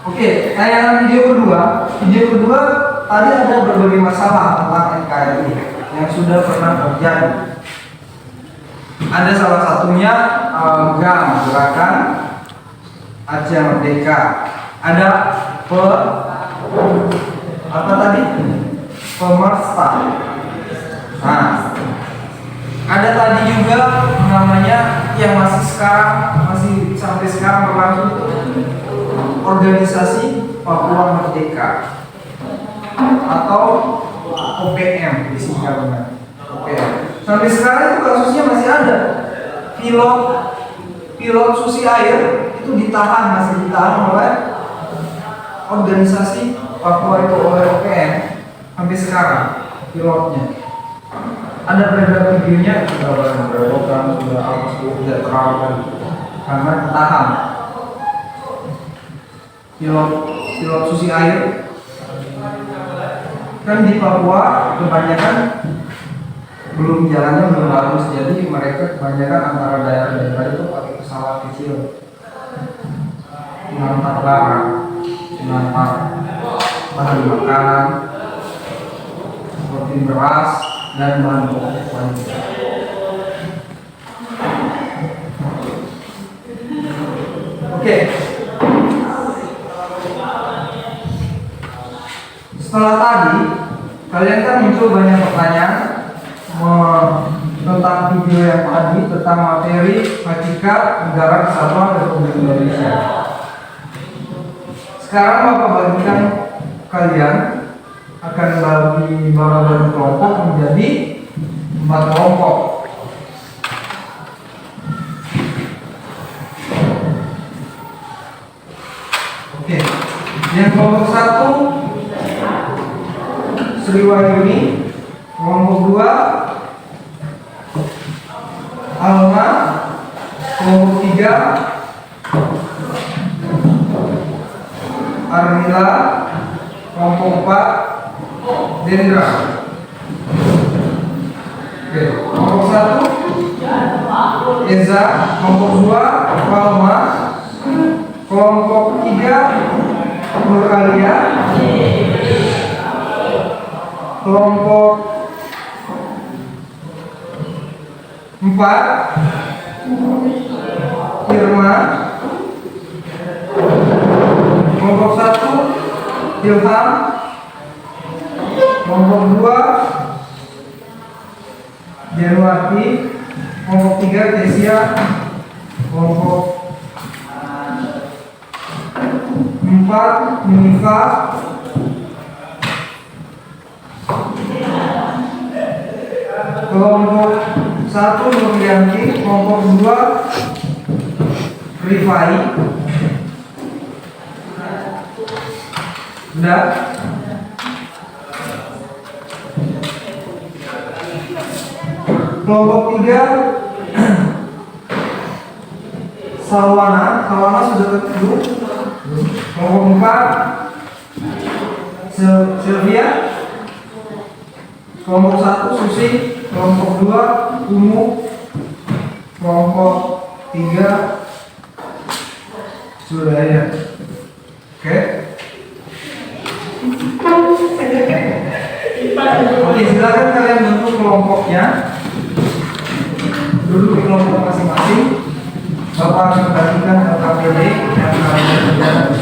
Oke, tayangan video kedua. Video kedua tadi ada berbagai masalah tentang NKRI yang sudah pernah terjadi. Ada salah satunya GAM, Gerakan Aceh Merdeka. Ada apa tadi? Pemersta. Nah, ada tadi juga namanya yang masih sampai sekarang berlangsung itu Organisasi Papua Merdeka atau OPM disingkatnya. OPM. Sampai sekarang itu kasusnya masih ada. Pilot Susi Air itu masih ditahan oleh organisasi Papua itu, oleh OPM sampai sekarang pilotnya. Ada beredar videonya, sudah berewokan, sudah apa, sudah terawat karena ditahan. Pilot Susi Air Kan di Papua kebanyakan belum jalannya belum bagus, jadi mereka kebanyakan antara daerah-daerah itu pakai pesawat kecil, mengantar barang, mengantar bahan makanan seperti beras dan bahan pokok lainnya. Oke. Setelah tadi, kalian kan muncul banyak pertanyaan tentang video yang tadi tentang materi hakikat Negara Kesatuan Republik Indonesia. Sekarang Bapak bagikan kalian akan bagi kelompok menjadi 4 kelompok. Oke, yang kelompok 1 Sri Wahyuni, kelompok 2 Alma, kelompok 3 Armila, kelompok 4 Dendra. Oke, kelompok 1 Eza, kelompok 2 Palma, kelompok 3 Nurkalia, kelompok 4 Irma, kelompok 1 Ilham, kelompok 2 Januarti, kelompok 3 Kesia, kelompok 4 Minifa, kelompok 1 Nurlianti, kelompok 2 Rifai. Sudah? Kelompok 3 Salwana sudah ketemu. Kelompok 4 Sylvia, kelompok 1 Susi, kelompok 2 Umu, kelompok 3 Suraya. Oke? Oke, silakan kalian bentuk kelompoknya. Duduk di kelompok masing-masing. Bapak akan bagikan LKPD yang kalian kerjakan.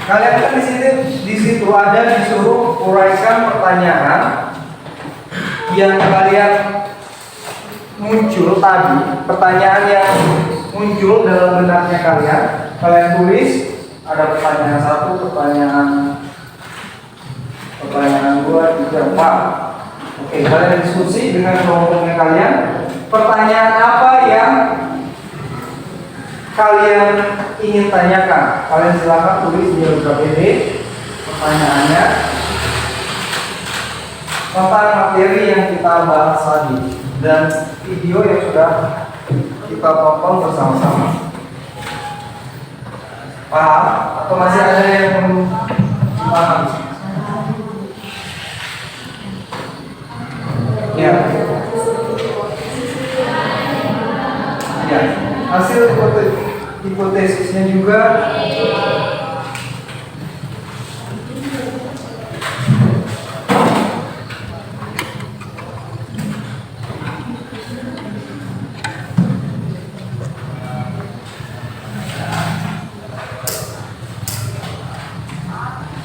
Kalian kan di situ ada disuruh uraikan pertanyaan yang kalian muncul tadi, pertanyaan yang muncul dalam benaknya kalian. Kalian tulis, ada pertanyaan 1, pertanyaan 2, 3, 4. Oke, kalian diskusi dengan kelompoknya kalian. Pertanyaan apa yang kalian ingin tanyakan? Kalian silakan tulis di LKPD pertanyaannya tentang materi yang kita bahas tadi dan video yang sudah kita tonton bersama-sama. Paham? Atau masih ada yang belum paham? Ya. Ya. Hasil hipotesisnya juga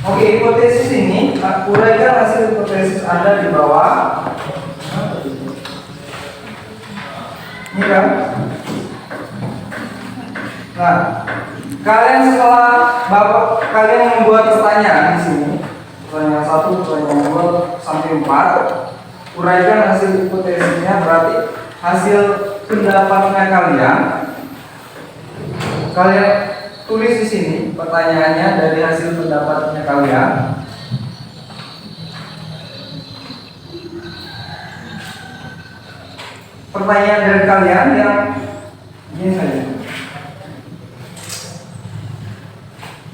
oke, hipotesis ini, uraikan hasil hipotesis Anda di bawah. Ini kan? Nah, kalian setelah kalian membuat pertanyaan di sini, pertanyaan 1, pertanyaan 2 sampai 4, uraikan hasil hipotesisnya, berarti hasil pendapatnya kalian tulis di sini pertanyaannya dari hasil pendapatnya kalian. Pertanyaan dari kalian yang ini saja.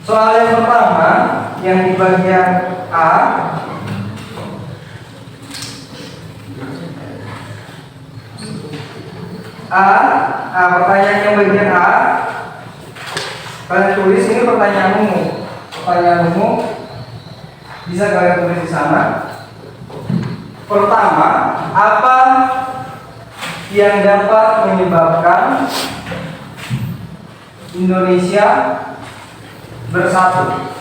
Soal yang pertama yang di bagian A, pertanyaan yang bagian A, kalian tulis ini pertanyaan umum. Pertanyaan umum bisa kalian tulis di sana. Pertama, apa yang dapat menyebabkan Indonesia bersatu?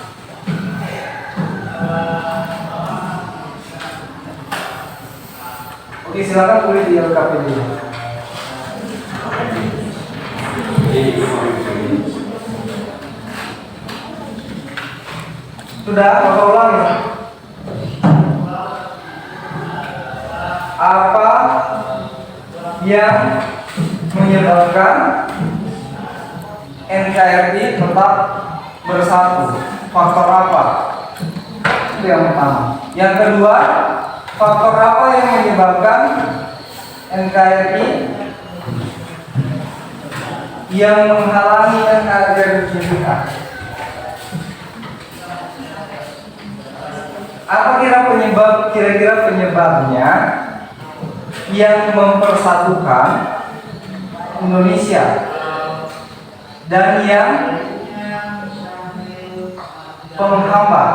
Oke, silakan tulis di LKPD. Sudah, bapak ulang ya. Apa yang menyebabkan NKRI tetap bersatu? Faktor apa? Itu yang pertama. Yang kedua, faktor apa yang menyebabkan NKRI yang menghalangi NKRI berjaya? Apa kira-kira penyebabnya yang mempersatukan Indonesia dan yang penghambat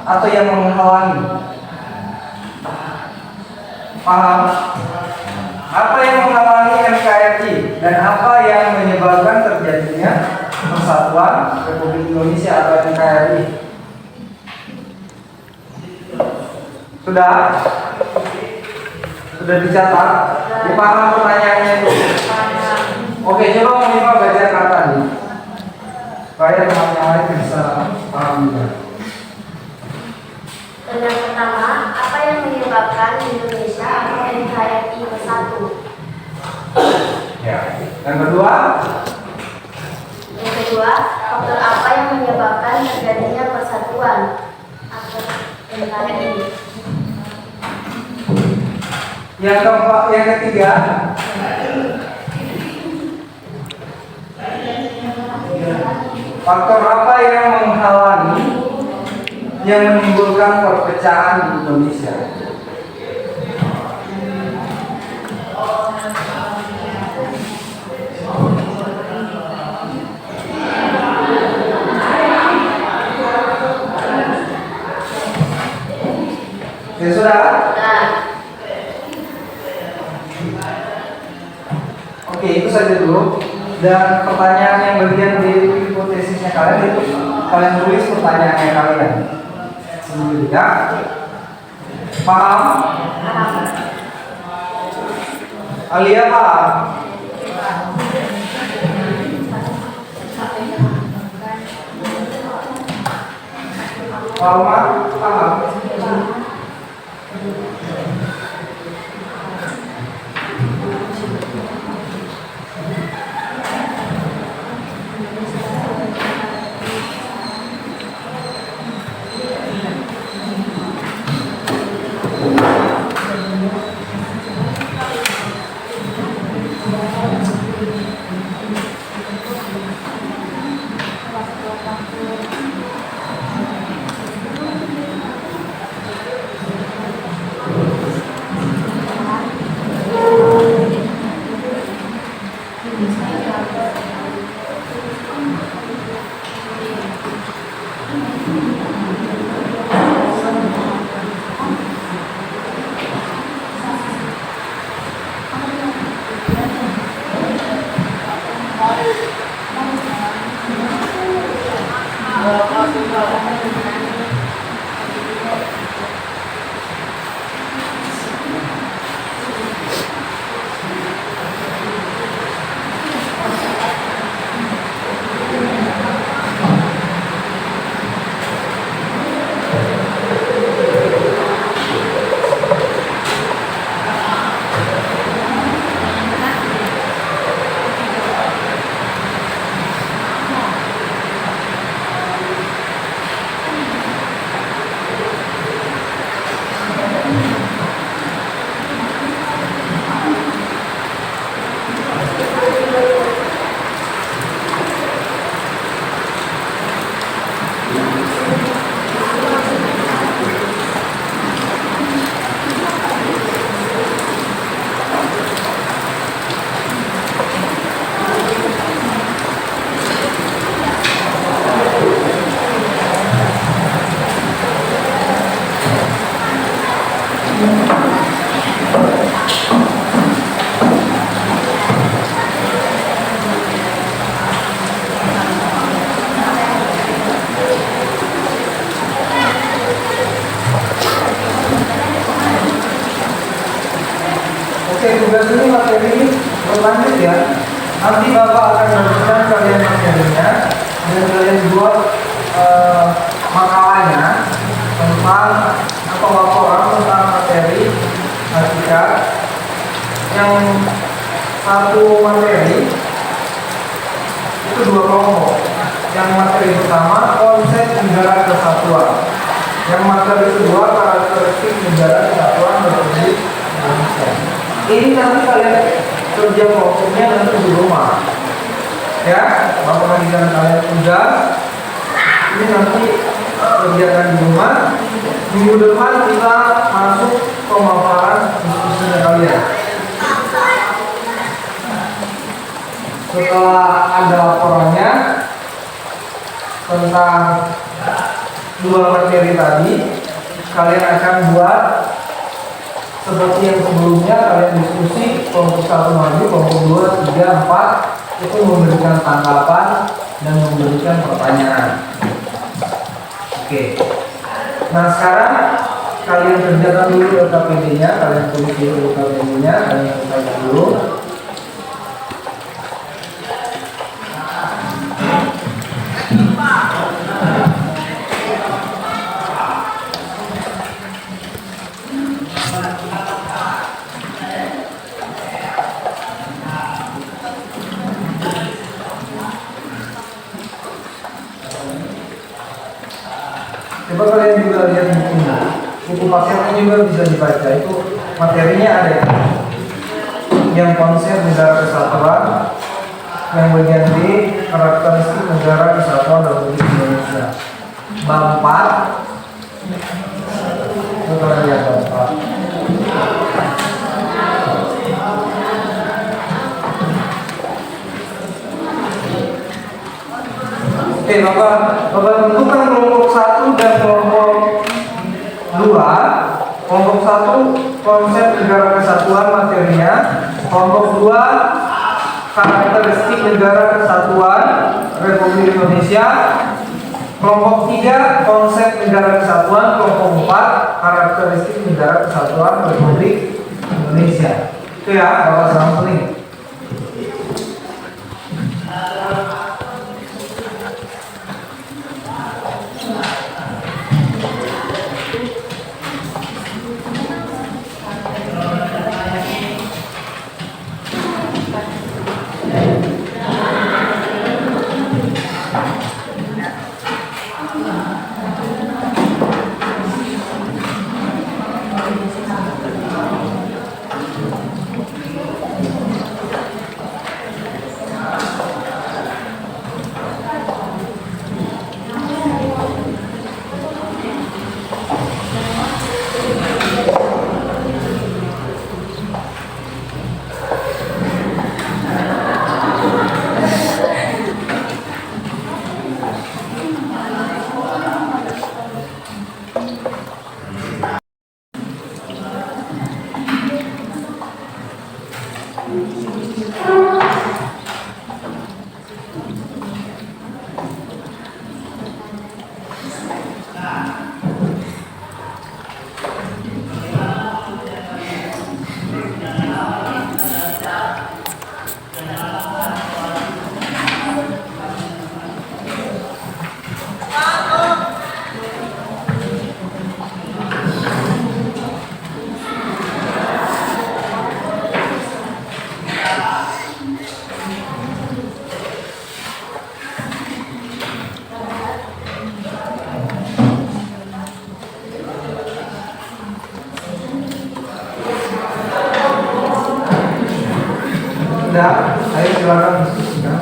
atau yang menghalangi? Paham? Apa yang menghalangi NKRI dan apa yang menyebabkan terjadinya persatuan Republik Indonesia atau NKRI? Sudah dicatat? Dipaham pertanyaannya itu? Oke, coba minimal baca kata nih, supaya teman yang lain bisa paham juga. Yang pertama, apa yang menyebabkan Indonesia atau NKRI bersatu? Ya. Yang kedua, faktor apa yang menyebabkan terjadinya persatuan atau NKRI? yang ketiga, faktor apa yang menghalangi, yang menimbulkan perpecahan di Indonesia? Ya sudah. Oke, itu saja dulu. Dan pertanyaan yang bagian di hipotesisnya kalian itu kalian tulis pertanyaannya kalian sendiri ya. Paham? Alia paham? Palma paham? tugas ini materi ini berlanjut ya. Nanti Bapak akan memberikan kalian materinya dan kalian buat makalahnya tentang atau laporan tentang materi hakikat. Yang satu materi itu 2 kelompok. Yang materi pertama konsep negara kesatuan. Yang materi kedua karakteristik negara kesatuan Republik Indonesia. Ini nanti kalian kerja kelompoknya nanti di rumah. Ya, Bapak bagikan kalian tugas. Ini nanti kerjakan di rumah. Minggu depan kita masuk pemaparan diskusinya kalian. Setelah ada laporannya tentang 2 materi tadi, kalian akan buat seperti yang sebelumnya. Kalian diskusi, kelompok 1 maju, kelompok 2, 3, 4 itu memberikan tanggapan dan memberikan pertanyaan. Oke. Nah sekarang kalian kerjakan dulu LKPD-nya, kalian tulis dulu LKPD-nya, kalian selesaikan dulu. Coba kalian juga lihat bukunya. Buku paketnya juga bisa dibaca. Itu materinya ada. Yang konsep negara kesatuan, yang bagian B karakteristik negara kesatuan Republik Indonesia. Bab 4. Coba lihat bab 4. Oke, Bapak tentukan kelompok 1 dan kelompok 2. Kelompok 1 konsep negara kesatuan materinya. Kelompok 2 karakteristik negara kesatuan Republik Indonesia. Kelompok 3 konsep negara kesatuan. Kelompok 4 karakteristik negara kesatuan Republik Indonesia. Itu ya, Bapak sampling. Sudah, ayo silakan diskusikan.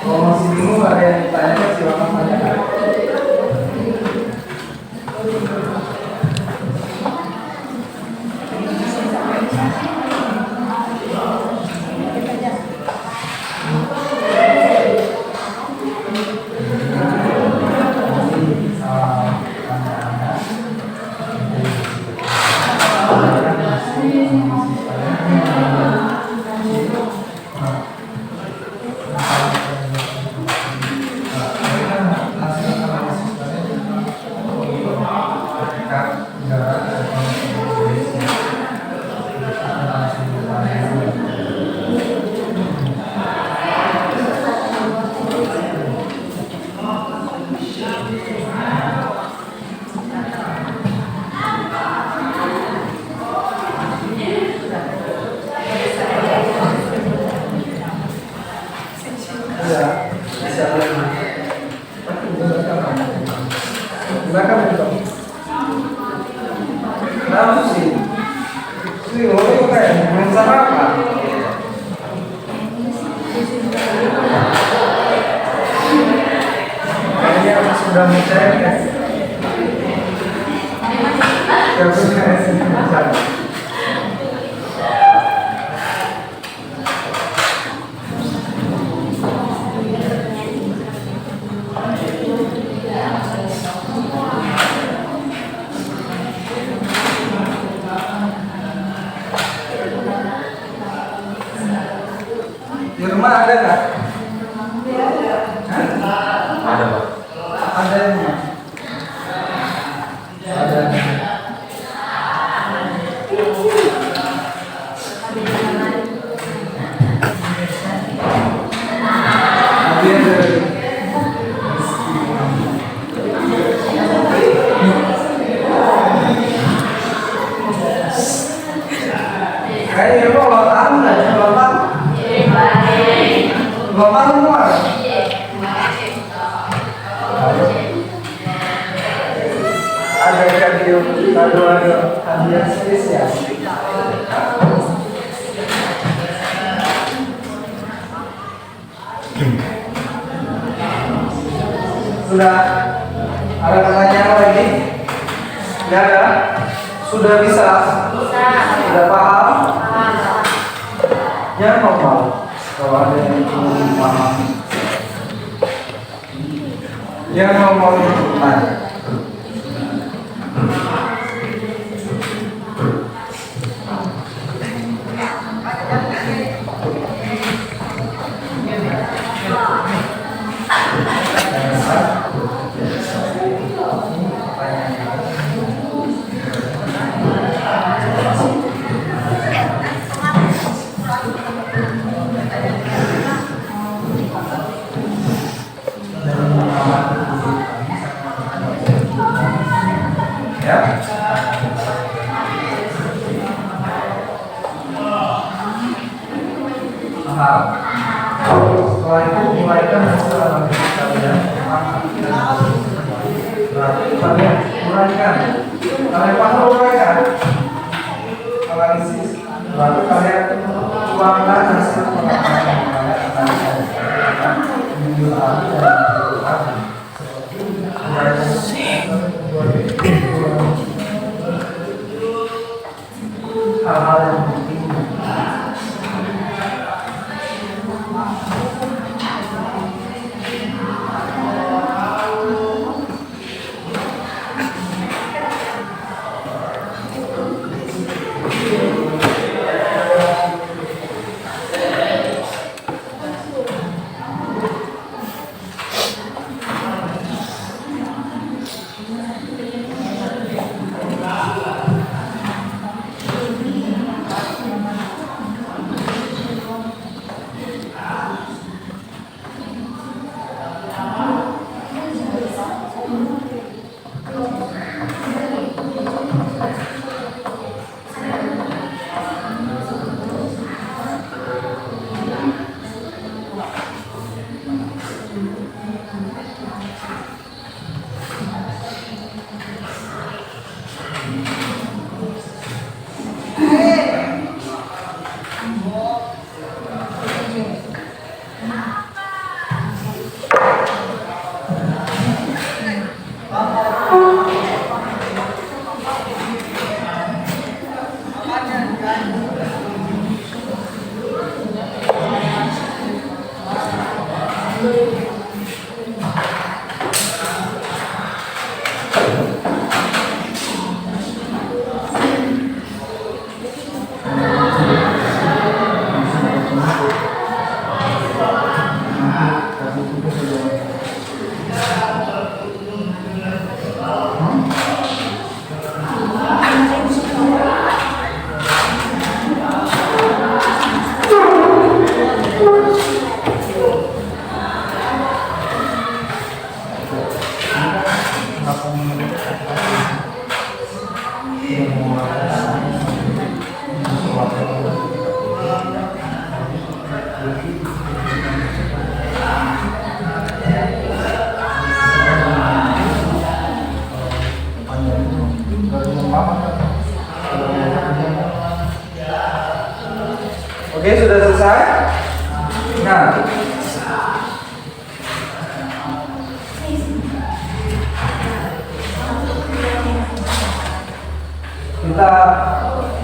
Kalau masih bingung ada yang ditanyakan silakan tanyakan. Silakan duduk. Kenapa sih? Ini kayak main sarapan. Kayaknya sudah mencari ya. Di rumah ada nggak? Ada Pak. Ada yang mana? Ada. Kayaknya lo tahu nggak ya lo tahu? Lo tahu semua? Ada hadiah spesial. Sudah ada pertanyaan lagi? Tidak ada? Sudah bisa? Sudah paham? Jangan ngomong kalau ada yang belum paham. Jangan ngomong tanya. Ya. Setelah itu mulaikan masalah kalian. Kalian uraikan. Kalian paham uraikan. Analisis. Lalu kalian tuangkan hasil pengamatan yang kalian analisa. Video ahli dan hal-hal yang penting.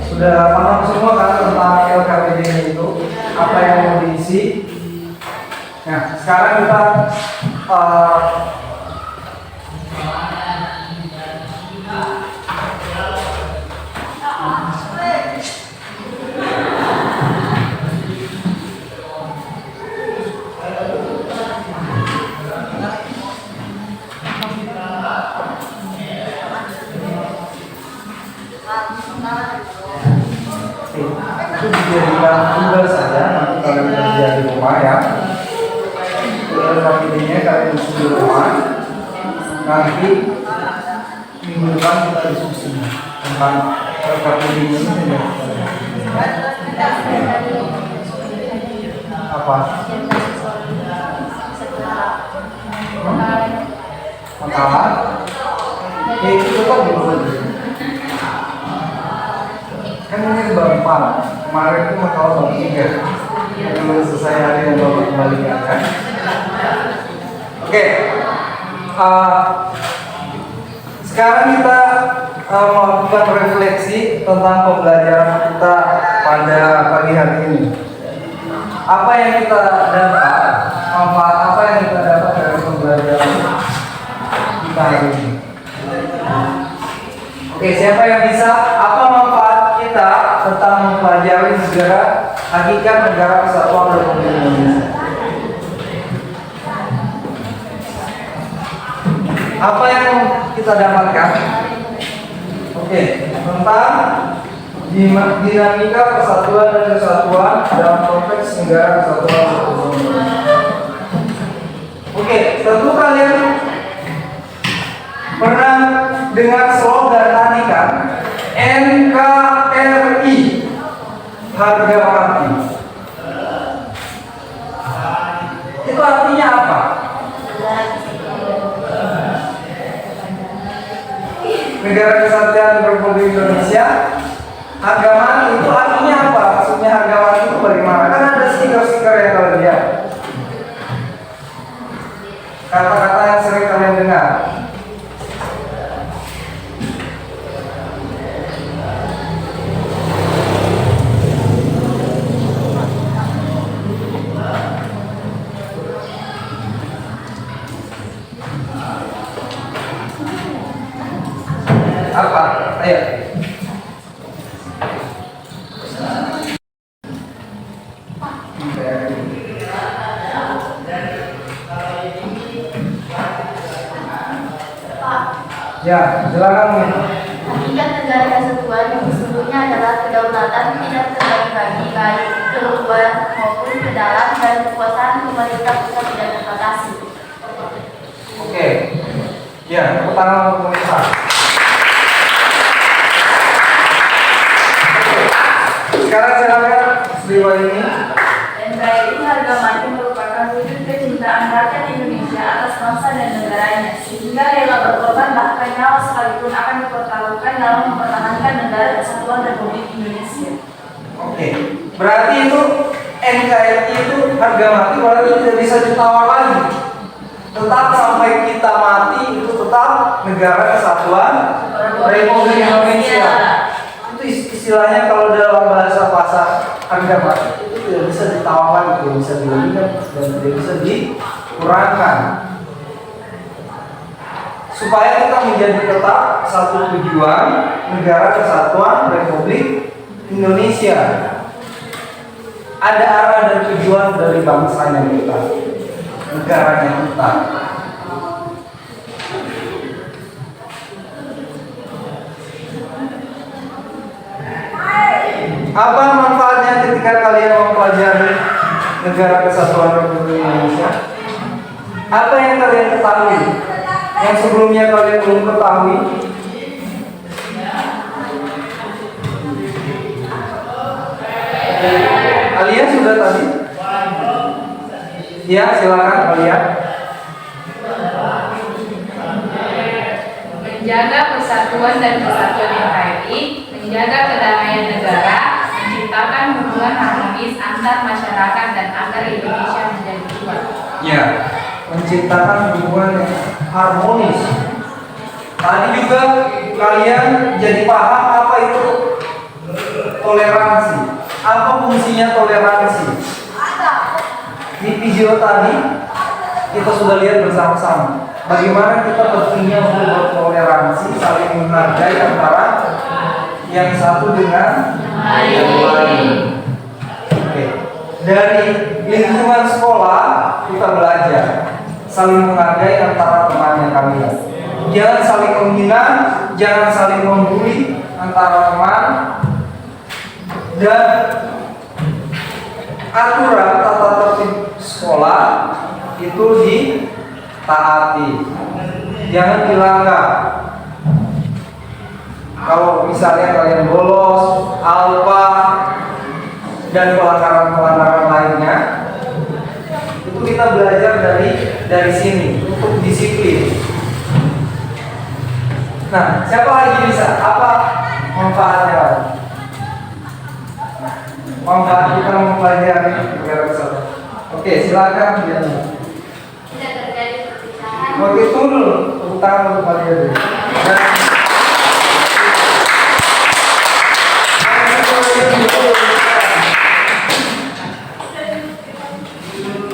sudah paham semua kan tentang LKPD itu, apa yang mau diisi. Nah, sekarang kita itu dijadikan tugas saja, nanti kalian kerja di rumah ya. LKPD-nya kalian isi di rumah. Nanti minggu depan kita diskusi tentang LKPD ini. Apa? Makalah? Itu kan belum. Kan ini baru 4, kemarin itu makalah baru 3. Belum selesai hari yang baru kembalikan kan. Oke. Sekarang kita melakukan refleksi tentang pembelajaran kita pada pagi hari ini. Apa yang kita dapat, manfaat apa yang kita dapat dari pembelajaran kita hari ini? Oke, siapa yang bisa? Apa manfaat kita tentang mempelajari negara hakikat negara kesatuan Republik Indonesia? Apa yang kita dapatkan? Oke, tentang dinamika persatuan dan kesatuan dalam konteks negara kesatuan Republik Indonesia. Oke, tentu kalian pernah dengar slogan tadi kan? NKRI, harga mati. Itu artinya apa? Negara Kesatuan Republik Indonesia, harga mati itu artinya apa? Maksudnya harga mati itu bagaimana? Kan ada stiker-stiker yang kalian lihat. Kata-kata yang sering kalian dengar. Apa? Ayo. Ya, silakan. Hakikat negara kesatuan yang sesungguhnya adalah kedaulatan tidak terbagi-bagi baik ke luar maupun ke dalam dan kekuasaan pemerintah pusat tidak terbatasi. Oke. Ya, tepuk tangan untuk pemirsa. Sekarang silakan Sriwa ini. NKRI harga mati merupakan wujud kecintaan rakyat Indonesia atas bangsa dan negaranya, sehingga rela berkorban bahkan nyawa sekalipun akan dipertaruhkan dalam mempertahankan negara kesatuan Republik Indonesia. Oke, berarti itu NKRI itu harga mati berarti tidak bisa ditawar lagi. Tetap sampai kita mati itu tetap negara kesatuan Republik Indonesia. Itu istilahnya kalau dalam bahasa pasar harga mati itu tidak bisa ditawar, tidak bisa dilebihkan dan tidak bisa dikurangkan. Supaya kita menjadi tetap satu tujuan negara kesatuan Republik Indonesia. Ada arah dan tujuan dari bangsanya kita, negaranya kita. Apa manfaatnya ketika kalian mempelajari negara kesatuan Republik Indonesia? Apa yang kalian ketahui yang sebelumnya kalian belum ketahui? Kalian sudah tadi? Ya, silakan kalian. Menjaga persatuan dan kesatuan NKRI, menjaga kedamaian negara, menciptakan hubungan harmonis antar masyarakat dan agar Indonesia menjadi kuat. Ya, menciptakan hubungan yang harmonis Tadi juga kalian jadi paham apa itu toleransi. Apa fungsinya toleransi? Di video tadi kita sudah lihat bersama-sama bagaimana kita pentingnya untuk bertoleransi, saling menghargai antara yang satu dengan yang lain. Oke. Dari lingkungan sekolah kita belajar saling menghargai antara temannya kalian. Jangan saling menghina, jangan saling membuli antara teman, dan aturan tata tertib sekolah itu ditaati, jangan dilanggar. Kalau misalnya kalian bolos, alpa, dan pelanggaran-pelanggaran lainnya, itu kita belajar dari sini untuk disiplin. Nah, siapa lagi bisa? Apa manfaatnya? Manfaat kita mempelajari negara kesatuan. Oke, silakan. Tidak terjadi perpisahan. Oke, tunggu dulu. Tepuk tangan untuk kalian dulu.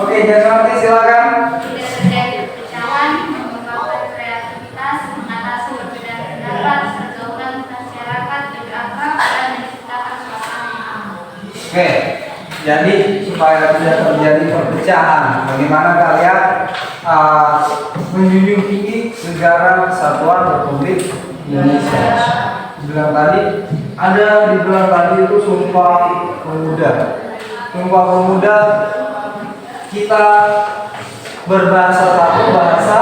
Oke, jangan nanti silakan. Tidak terjadi perpecahan, mengembangkan kreativitas, mengatasi perbedaan pendapat, pergaulan masyarakat, berakrab, dan menciptakan suasana yang aman. Oke, jadi supaya tidak terjadi perpecahan, bagaimana kalian menjunjung tinggi negara kesatuan Republik Indonesia? Dibilang tadi, dibilang tadi itu Sumpah Pemuda. Sumpah Pemuda kita berbahasa satu, bahasa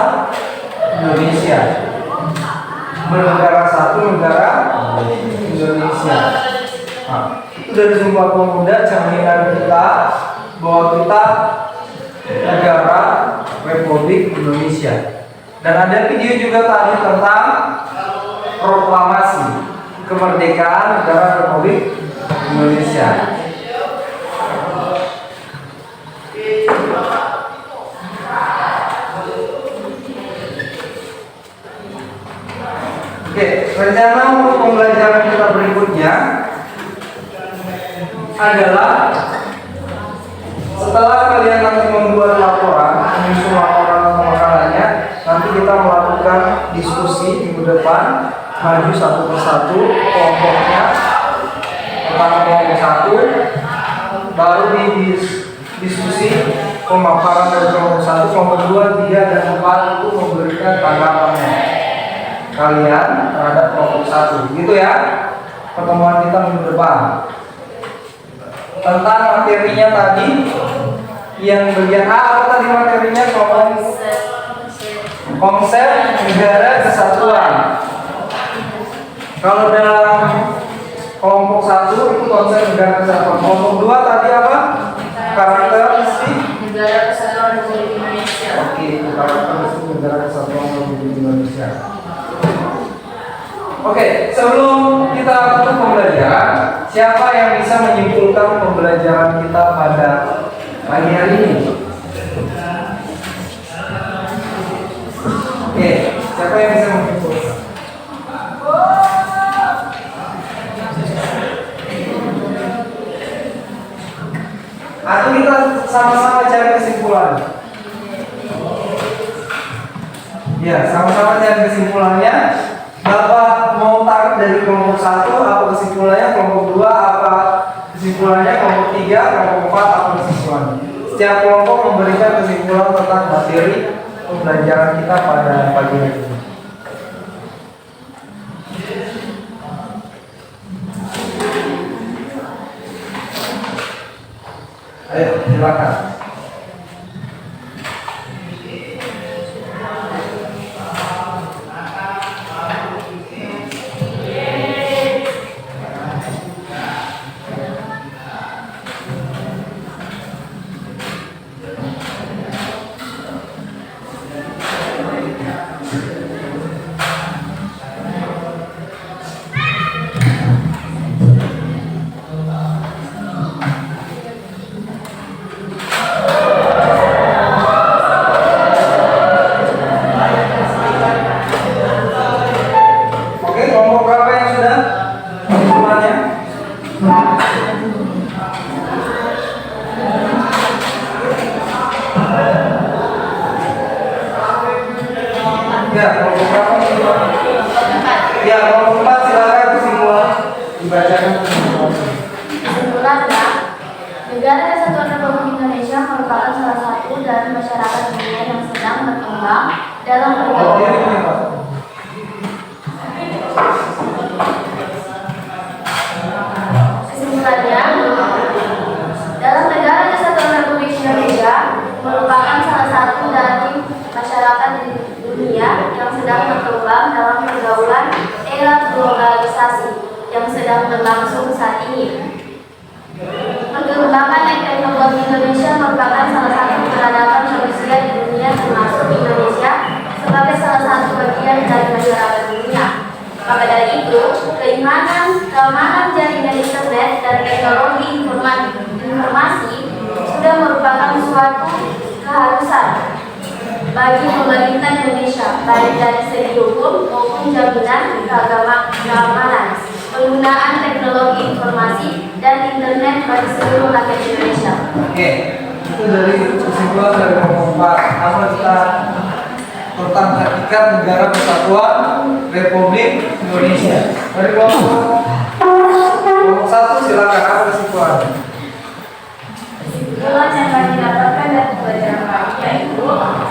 Indonesia, bernegara satu, negara Indonesia. Nah, itu dari Sumpah Pemuda cerminan kita bahwa kita negara Republik Indonesia. Dan ada video juga tadi tentang proklamasi kemerdekaan negara Republik Indonesia. Oke, rencana untuk pembelajaran kita berikutnya adalah setelah kalian nanti membuat laporan, menyusun laporan atau makalahnya, nanti kita melakukan diskusi minggu depan, maju satu persatu kelompoknya. Pertama kelompok satu, baru diskusi pemaparan dari kelompok satu, kelompok 2, 3, dan 4 itu memberikan tanggapannya kalian terhadap kelompok satu, gitu ya. Pertemuan kita minggu depan tentang materinya tadi, yang bagian A apa tadi materinya? Konsep negara kesatuan. Kalau dalam kelompok satu itu konsep negara kesatuan. Kelompok 2 tadi apa? Karakteristik Negara Kesatuan Republik Indonesia. Oke, karakteristik negara kesatuan Republik Indonesia. Oke, sebelum kita tutup pembelajaran, siapa yang bisa menyimpulkan pembelajaran kita pada pagi hari ini? Oke, siapa yang bisa menyimpulkan? Atau kita sama-sama cari kesimpulan? Ya, sama-sama cari kesimpulannya. Bapak mau tarik dari kelompok 1 apa kesimpulannya, kelompok 2 apa kesimpulannya, kelompok 3, kelompok 4 apa kesimpulannya. Setiap kelompok memberikan kesimpulan tentang materi pembelajaran kita pada pagi hari ini. Ayo, silakan. Ya, nomor 4 silakan kesimpulan dibacakan. Kesimpulannya, Negara Kesatuan Republik Indonesia merupakan salah satu dari masyarakat dunia yang sedang berkembang dalam pergaulan. Kesimpulannya, dalam Negara Kesatuan Republik Indonesia merupakan salah satu dari masyarakat di dunia yang sedang berkembang dalam pergaulan era globalisasi yang sedang berlangsung saat ini. Perkembangan teknologi Indonesia merupakan salah satu peradaban manusia di dunia, termasuk Indonesia sebagai salah satu bagian dari masyarakat dunia. Maka dari itu, keamanan jaringan internet dan teknologi informasi sudah merupakan suatu keharusan bagi pemerintah Indonesia, baik dari segi hukum maupun jaminan keamanan, penggunaan teknologi informasi dan internet bagi seluruh rakyat Indonesia. Oke, itu dari kesimpulan dari kelompok 4. Apa kita tentang hakikat Negara Kesatuan Republik Indonesia. Dari kelompok 1 silakan, apa kesimpulannya? Kesimpulan yang kami dapatkan dari pelajaran kami yaitu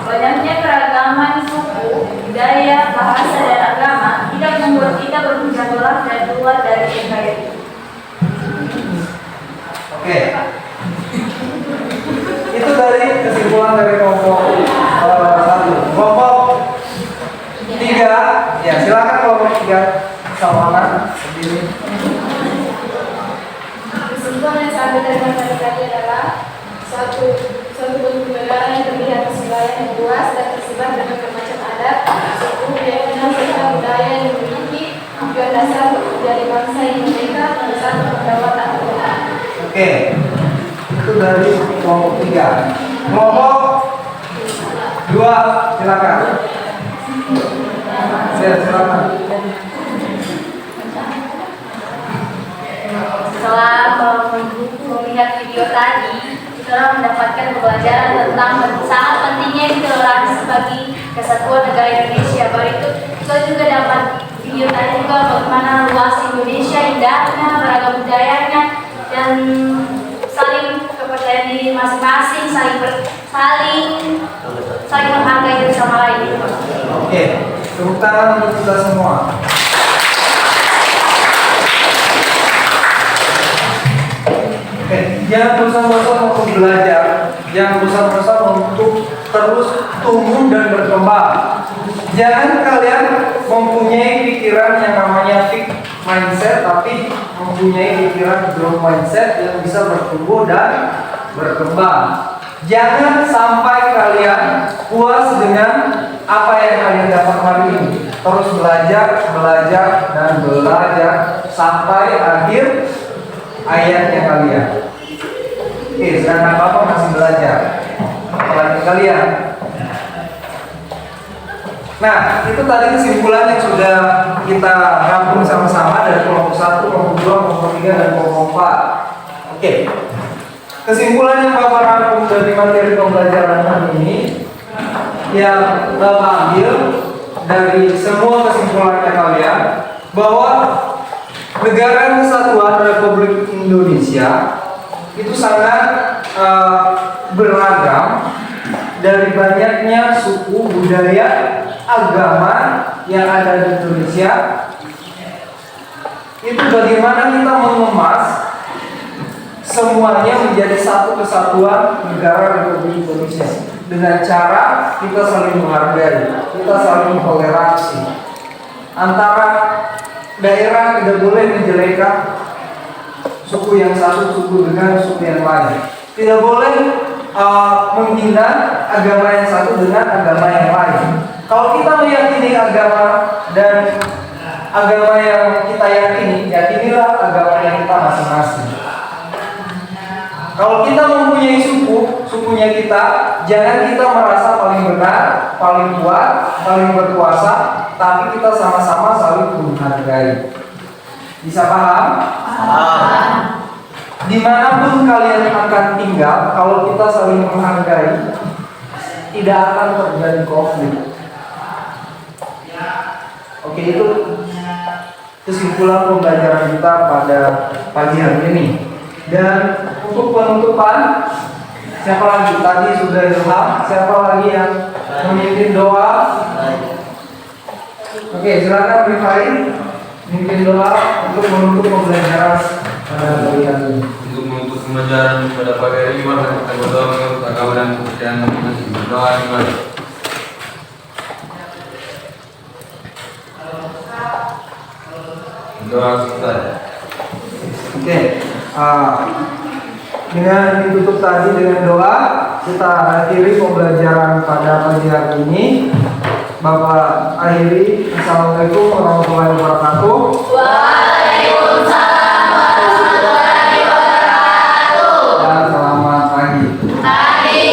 banyaknya keragaman suku, budaya, bahasa, dan agama tidak membuat kita berpijak tolak dan keluar dari NKRI. Oke. Itu dari kesimpulan dari kelompok 1. Kelompok 3, ya silakan kelompok 3 sama sendiri. Kesimpulan yang saya ambil dari tadi adalah suatu bentuk negara yang terlihat keseluruhan yang luas dan tersebar berbagai macam adat, suku, keyakinan serta budaya yang memiliki tujuan dasar dari bangsa yang merdeka bersatu kedaulatan negara. Oke, itu dari kelompok 3. Kelompok 2 silakan. Silakan. Setelah melihat video tadi, kita telah mendapatkan pembelajaran tentang sangat pentingnya intoleransi bagi kesatuan negara Indonesia. Baik itu kita juga dapat video tadi juga bagaimana luas Indonesia, indahnya, beragam budayanya, dan saling kepercayaan diri masing-masing, saling menghargai satu sama lain. Oke, tepuk tangan untuk kita semua. Jangan bosan-bosan untuk belajar, jangan bosan-bosan untuk terus tumbuh dan berkembang. Jangan kalian mempunyai pikiran yang namanya fixed mindset, tapi mempunyai pikiran growth mindset yang bisa bertumbuh dan berkembang. Jangan sampai kalian puas dengan apa yang kalian dapat hari ini. Terus belajar, dan belajar sampai akhir ayatnya kalian. Oke, sedangkan Bapak masih belajar, apalagi kalian. Nah, itu tadi kesimpulan yang sudah kita rangkum sama-sama dari kelompok 1, kelompok 2, kelompok 3, dan kelompok 4. Oke, kesimpulan yang Bapak rangkum dari materi pembelajaran hari ini, yang Bapak ambil dari semua kesimpulannya kalian, bahwa Negara Kesatuan Republik Indonesia itu sangat beragam dari banyaknya suku, budaya, agama yang ada di Indonesia. Itu bagaimana kita mengemas semuanya menjadi satu kesatuan Negara Republik Indonesia dengan cara kita saling menghargai, kita saling toleransi antara daerah. Tidak boleh menjelekan suku yang satu suku dengan suku yang lain. Tidak boleh menghina agama yang satu dengan agama yang lain. Kalau kita meyakini agama dan agama yang kita yakini, yakinilah agama yang kita masing-masing. Kalau kita mempunyai suku, sukunya kita, jangan kita merasa paling benar, paling kuat, paling berkuasa, tapi kita sama-sama saling menghargai. Bisa paham? Dimanapun kalian akan tinggal, kalau kita saling menghargai, tidak akan terjadi konflik. Oke, itu kesimpulan pembelajaran kita pada pagi hari ini. Dan untuk penutupan, siapa lagi? Tadi sudah Ilham, siapa lagi yang memimpin doa? Oke, silakan Rifai memimpin doa untuk menutup pembelajaran pada pagi hari ini. Untuk menutup pembelajaran pada pagi hari ini, mari kita berdoa menurut agama dan kepercayaan masing-masing. Berdoa dimana? Doa kita. Oke, dengan ditutup tadi dengan doa, kita akhiri pembelajaran pada pagi hari ini. Bapak akhiri. Assalamualaikum warahmatullahi wabarakatuh. Waalaikumsalam warahmatullahi wabarakatuh. Dan selamat pagi. Pagi.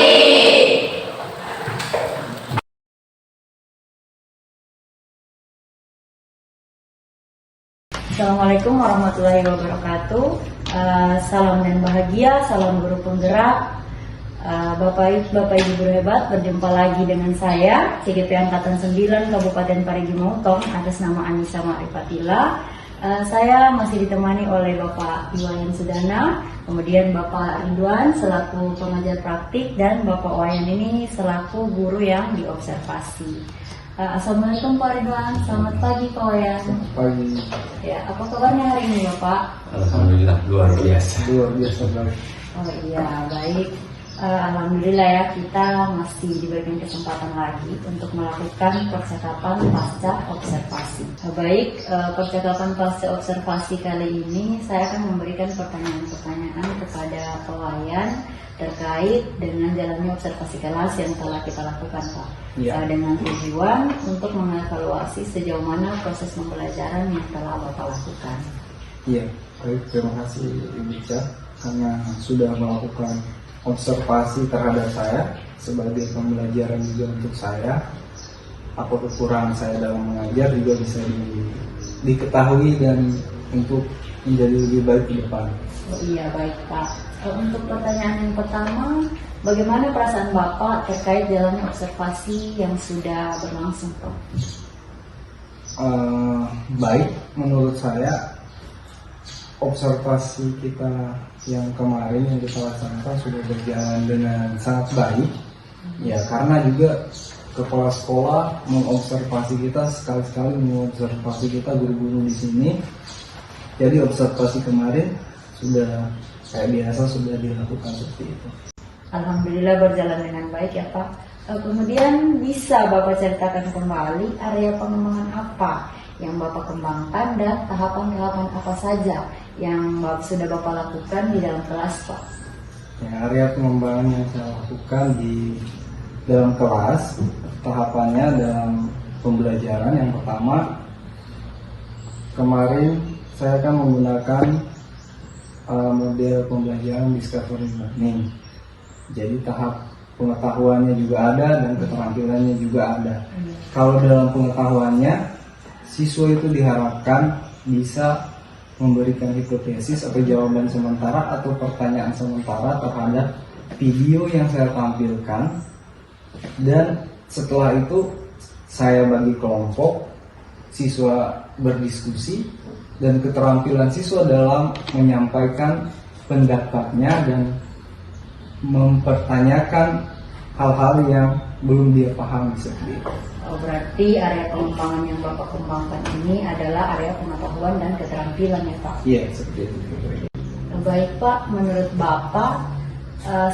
Assalamualaikum warahmatullahi wabarakatuh. Salam dan bahagia, salam guru penggerak. Bapak Ibu guru hebat, berjumpa lagi dengan saya CGP Angkatan 9 Kabupaten Parigi Motong atas nama Anissa Ma'rifatila. Saya masih ditemani oleh Bapak Iwayan Sudana, kemudian Bapak Ridwan selaku pengajar praktik, dan Bapak Wayan ini selaku guru yang diobservasi. Assalamualaikum Pak Ridwan, selamat pagi Pak Wayan. Selamat pagi. Ya, apa kabarnya hari ini Bapak? Alhamdulillah luar biasa. Luar biasa baik. Oh iya, baik. Alhamdulillah ya, kita masih diberikan kesempatan lagi untuk melakukan percakapan pasca observasi. Baik, percakapan pasca observasi kali ini saya akan memberikan pertanyaan-pertanyaan kepada pelayan terkait dengan jalannya observasi kelas yang telah kita lakukan, Pak. Ya. Dengan tujuan untuk mengevaluasi sejauh mana proses pembelajaran yang telah Bapak lakukan. Iya, baik, terima kasih Ibu Ica karena sudah melakukan observasi terhadap saya sebagai pembelajaran juga untuk saya. Apa kekurangan saya dalam mengajar juga bisa diketahui dan untuk menjadi lebih baik ke depan. Oh iya, baik Pak. Untuk pertanyaan yang pertama, bagaimana perasaan Bapak terkait jalannya observasi yang sudah berlangsung, Pak? Baik, menurut saya observasi kita yang kemarin yang kita laksanakan sudah berjalan dengan sangat baik. Ya, karena juga kepala sekolah mengobservasi kita sekali-sekali mengobservasi kita guru-guru di sini. Jadi observasi kemarin sudah kayak biasa sudah dilakukan seperti itu. Alhamdulillah berjalan dengan baik ya Pak. Kemudian bisa Bapak ceritakan kembali area pengembangan apa yang Bapak kembangkan dan tahapan-tahapan apa saja yang sudah Bapak lakukan di dalam kelas, Pak? Ya, area pengembangan yang saya lakukan di dalam kelas, tahapannya dalam pembelajaran yang pertama, kemarin saya akan menggunakan model pembelajaran discovery learning. Jadi tahap pengetahuannya juga ada dan keterampilannya juga ada. Kalau dalam pengetahuannya, siswa itu diharapkan bisa memberikan hipotesis atau jawaban sementara atau pertanyaan sementara terhadap video yang saya tampilkan, dan setelah itu saya bagi kelompok, siswa berdiskusi, dan keterampilan siswa dalam menyampaikan pendapatnya dan mempertanyakan hal-hal yang belum dia pahami seperti itu. Oh, berarti area pengembangan yang Bapak kembangkan ini adalah area pengetahuan dan keterampilan ya Pak? Iya, seperti itu. Baik Pak, menurut Bapak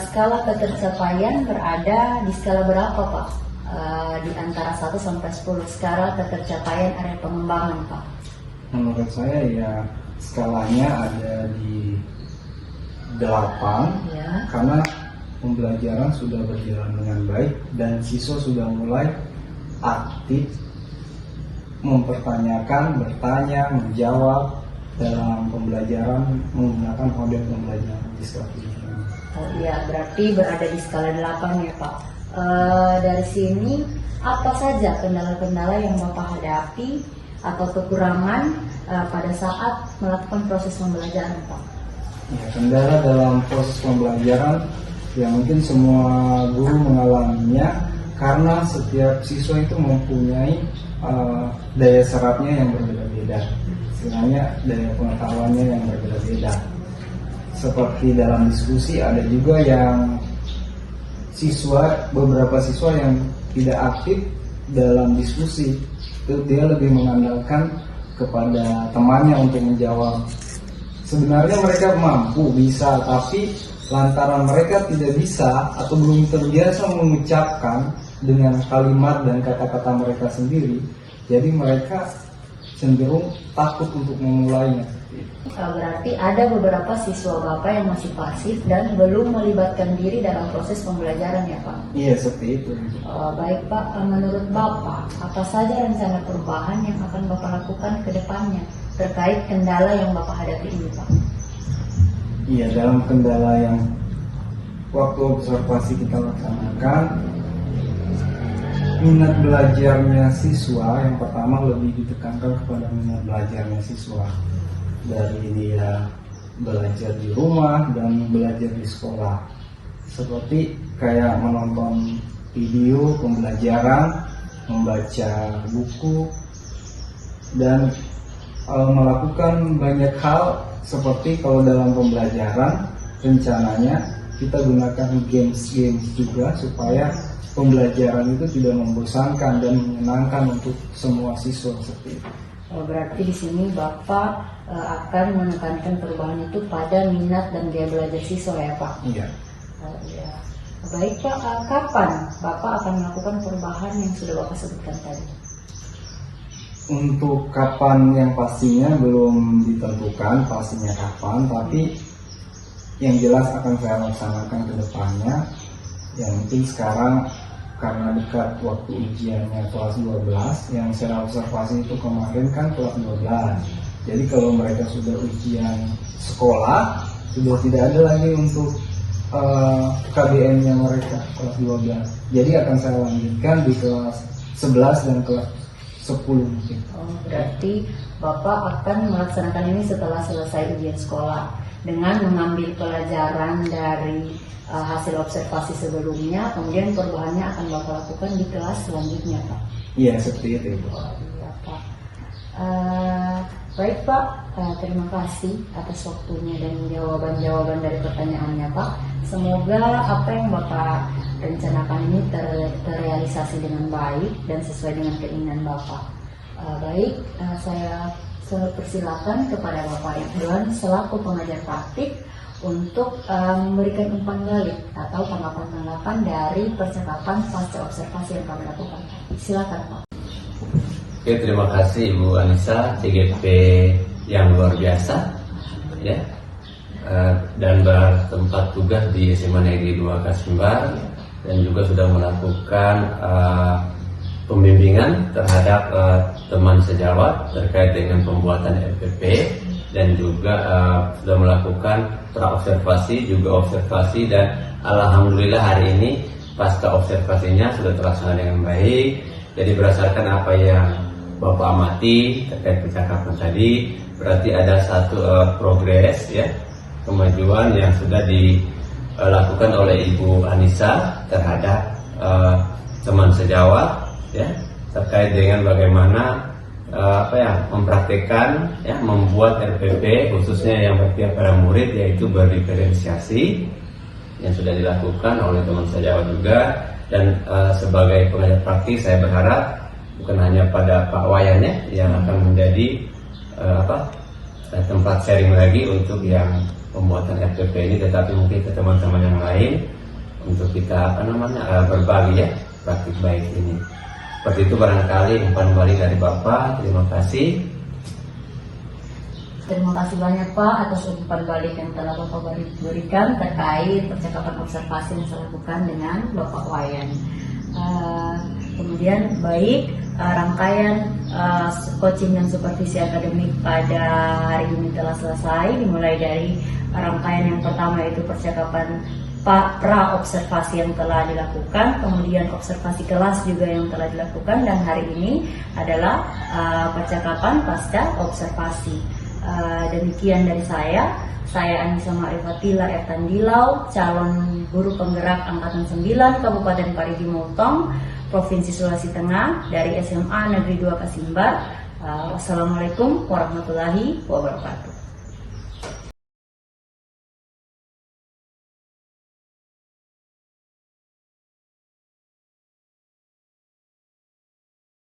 skala ketercapaian berada di skala berapa Pak? Di antara 1 sampai 10 skala ketercapaian area pengembangan Pak? Menurut saya ya skalanya ada di 8 ya. Karena pembelajaran sudah berjalan dengan baik dan siswa sudah mulai aktif mempertanyakan, bertanya, menjawab dalam pembelajaran menggunakan model pembelajaran discovery. Oh iya, berarti berada di skala 8 ya Pak. Dari sini apa saja kendala-kendala yang Bapak hadapi atau kekurangan pada saat melakukan proses pembelajaran Pak? Ya, kendala dalam proses pembelajaran ya mungkin semua guru mengalaminya karena setiap siswa itu mempunyai daya serapnya yang berbeda-beda, istilahnya daya pengetahuannya yang berbeda-beda. Seperti dalam diskusi ada juga yang beberapa siswa yang tidak aktif dalam diskusi, itu dia lebih mengandalkan kepada temannya untuk menjawab. Sebenarnya mereka mampu, bisa, tapi lantaran mereka tidak bisa atau belum terbiasa mengucapkan dengan kalimat dan kata-kata mereka sendiri, jadi mereka cenderung takut untuk memulainya. Berarti ada beberapa siswa Bapak yang masih pasif dan belum melibatkan diri dalam proses pembelajaran ya Pak? Iya, seperti itu. Baik Pak, menurut Bapak, apa saja rencana perubahan yang akan Bapak lakukan ke depannya terkait kendala yang Bapak hadapi ini Pak? Iya, dalam kendala yang waktu observasi kita laksanakan, minat belajarnya siswa yang pertama lebih ditekankan kepada minat belajarnya siswa. Dari dia belajar di rumah dan belajar di sekolah, seperti kayak menonton video pembelajaran, membaca buku, dan melakukan banyak hal. Seperti kalau dalam pembelajaran rencananya kita gunakan games juga supaya pembelajaran itu tidak membosankan dan menyenangkan untuk semua siswa seperti itu. Berarti di sini Bapak akan menekankan perubahan itu pada minat dan daya belajar siswa ya Pak? Iya. Ya. Baik Pak, kapan Bapak akan melakukan perubahan yang sudah Bapak sebutkan tadi? Untuk kapan yang pastinya belum ditentukan pastinya kapan, tapi yang jelas akan saya laksanakan ke depannya. Yang penting sekarang karena dekat waktu ujiannya kelas 12, yang saya observasi itu kemarin kan kelas 12. Jadi kalau mereka sudah ujian sekolah, sudah tidak ada lagi untuk KBM-nya mereka kelas 12. Jadi akan saya lanjutkan di kelas 11 dan kelas 10 mungkin. Berarti Bapak akan melaksanakan ini setelah selesai ujian sekolah dengan mengambil pelajaran dari hasil observasi sebelumnya, kemudian perubahannya akan Bapak lakukan di kelas selanjutnya Pak? Iya, seperti itu. Iya Pak. Baik Pak, terima kasih atas waktunya dan jawaban-jawaban dari pertanyaannya Pak. Semoga apa yang Bapak rencanakan ini terrealisasi dengan baik dan sesuai dengan keinginan Bapak. Baik, saya persilakan kepada Bapak Ridwan selaku pengajar praktik untuk memberikan umpan balik atau tanggapan-tanggapan dari percakapan pasca observasi yang kami lakukan. Silakan Pak. Oke, terima kasih Ibu Anissa, CGP yang luar biasa ya, dan bertempat tugas di SMA Negeri 2 Kasimbar dan juga sudah melakukan pembimbingan terhadap teman sejawat terkait dengan pembuatan RPP dan juga sudah melakukan praobservasi juga observasi, dan alhamdulillah hari ini pasca observasinya sudah terlaksana dengan baik. Jadi berdasarkan apa yang Bapak amati terkait percakapan tadi, berarti ada satu progres ya, kemajuan yang sudah dilakukan oleh Ibu Anissa terhadap teman sejawat ya, terkait dengan bagaimana mempraktekkan ya, membuat RPP khususnya yang berpihak pada murid, yaitu berdiferensiasi yang sudah dilakukan oleh teman sejawat juga. Dan sebagai pengajar praktis saya berharap bukan hanya pada Pak Wayan ya, yang akan menjadi tempat sharing lagi untuk yang pembuatan RPP ini, tetapi mungkin ke teman-teman yang lain untuk kita berbagi ya praktik baik ini. Seperti itu barangkali umpan balik dari Bapak. Terima kasih. Terima kasih banyak Pak atas umpan balik yang telah Bapak berikan terkait percakapan observasi yang saya lakukan dengan Bapak Wayan. Kemudian baik, rangkaian coaching dan supervisi akademik pada hari ini telah selesai, dimulai dari rangkaian yang pertama yaitu percakapan pra-observasi yang telah dilakukan, kemudian observasi kelas juga yang telah dilakukan, dan hari ini adalah percakapan pasca observasi. Demikian dari saya Saya Anissa Ma'rifatila Ertandilau, calon guru penggerak Angkatan 9 Kabupaten Parigi Motong, Provinsi Sulawesi Tengah dari SMA Negeri 2 Kasimbar. Wassalamualaikum warahmatullahi wabarakatuh.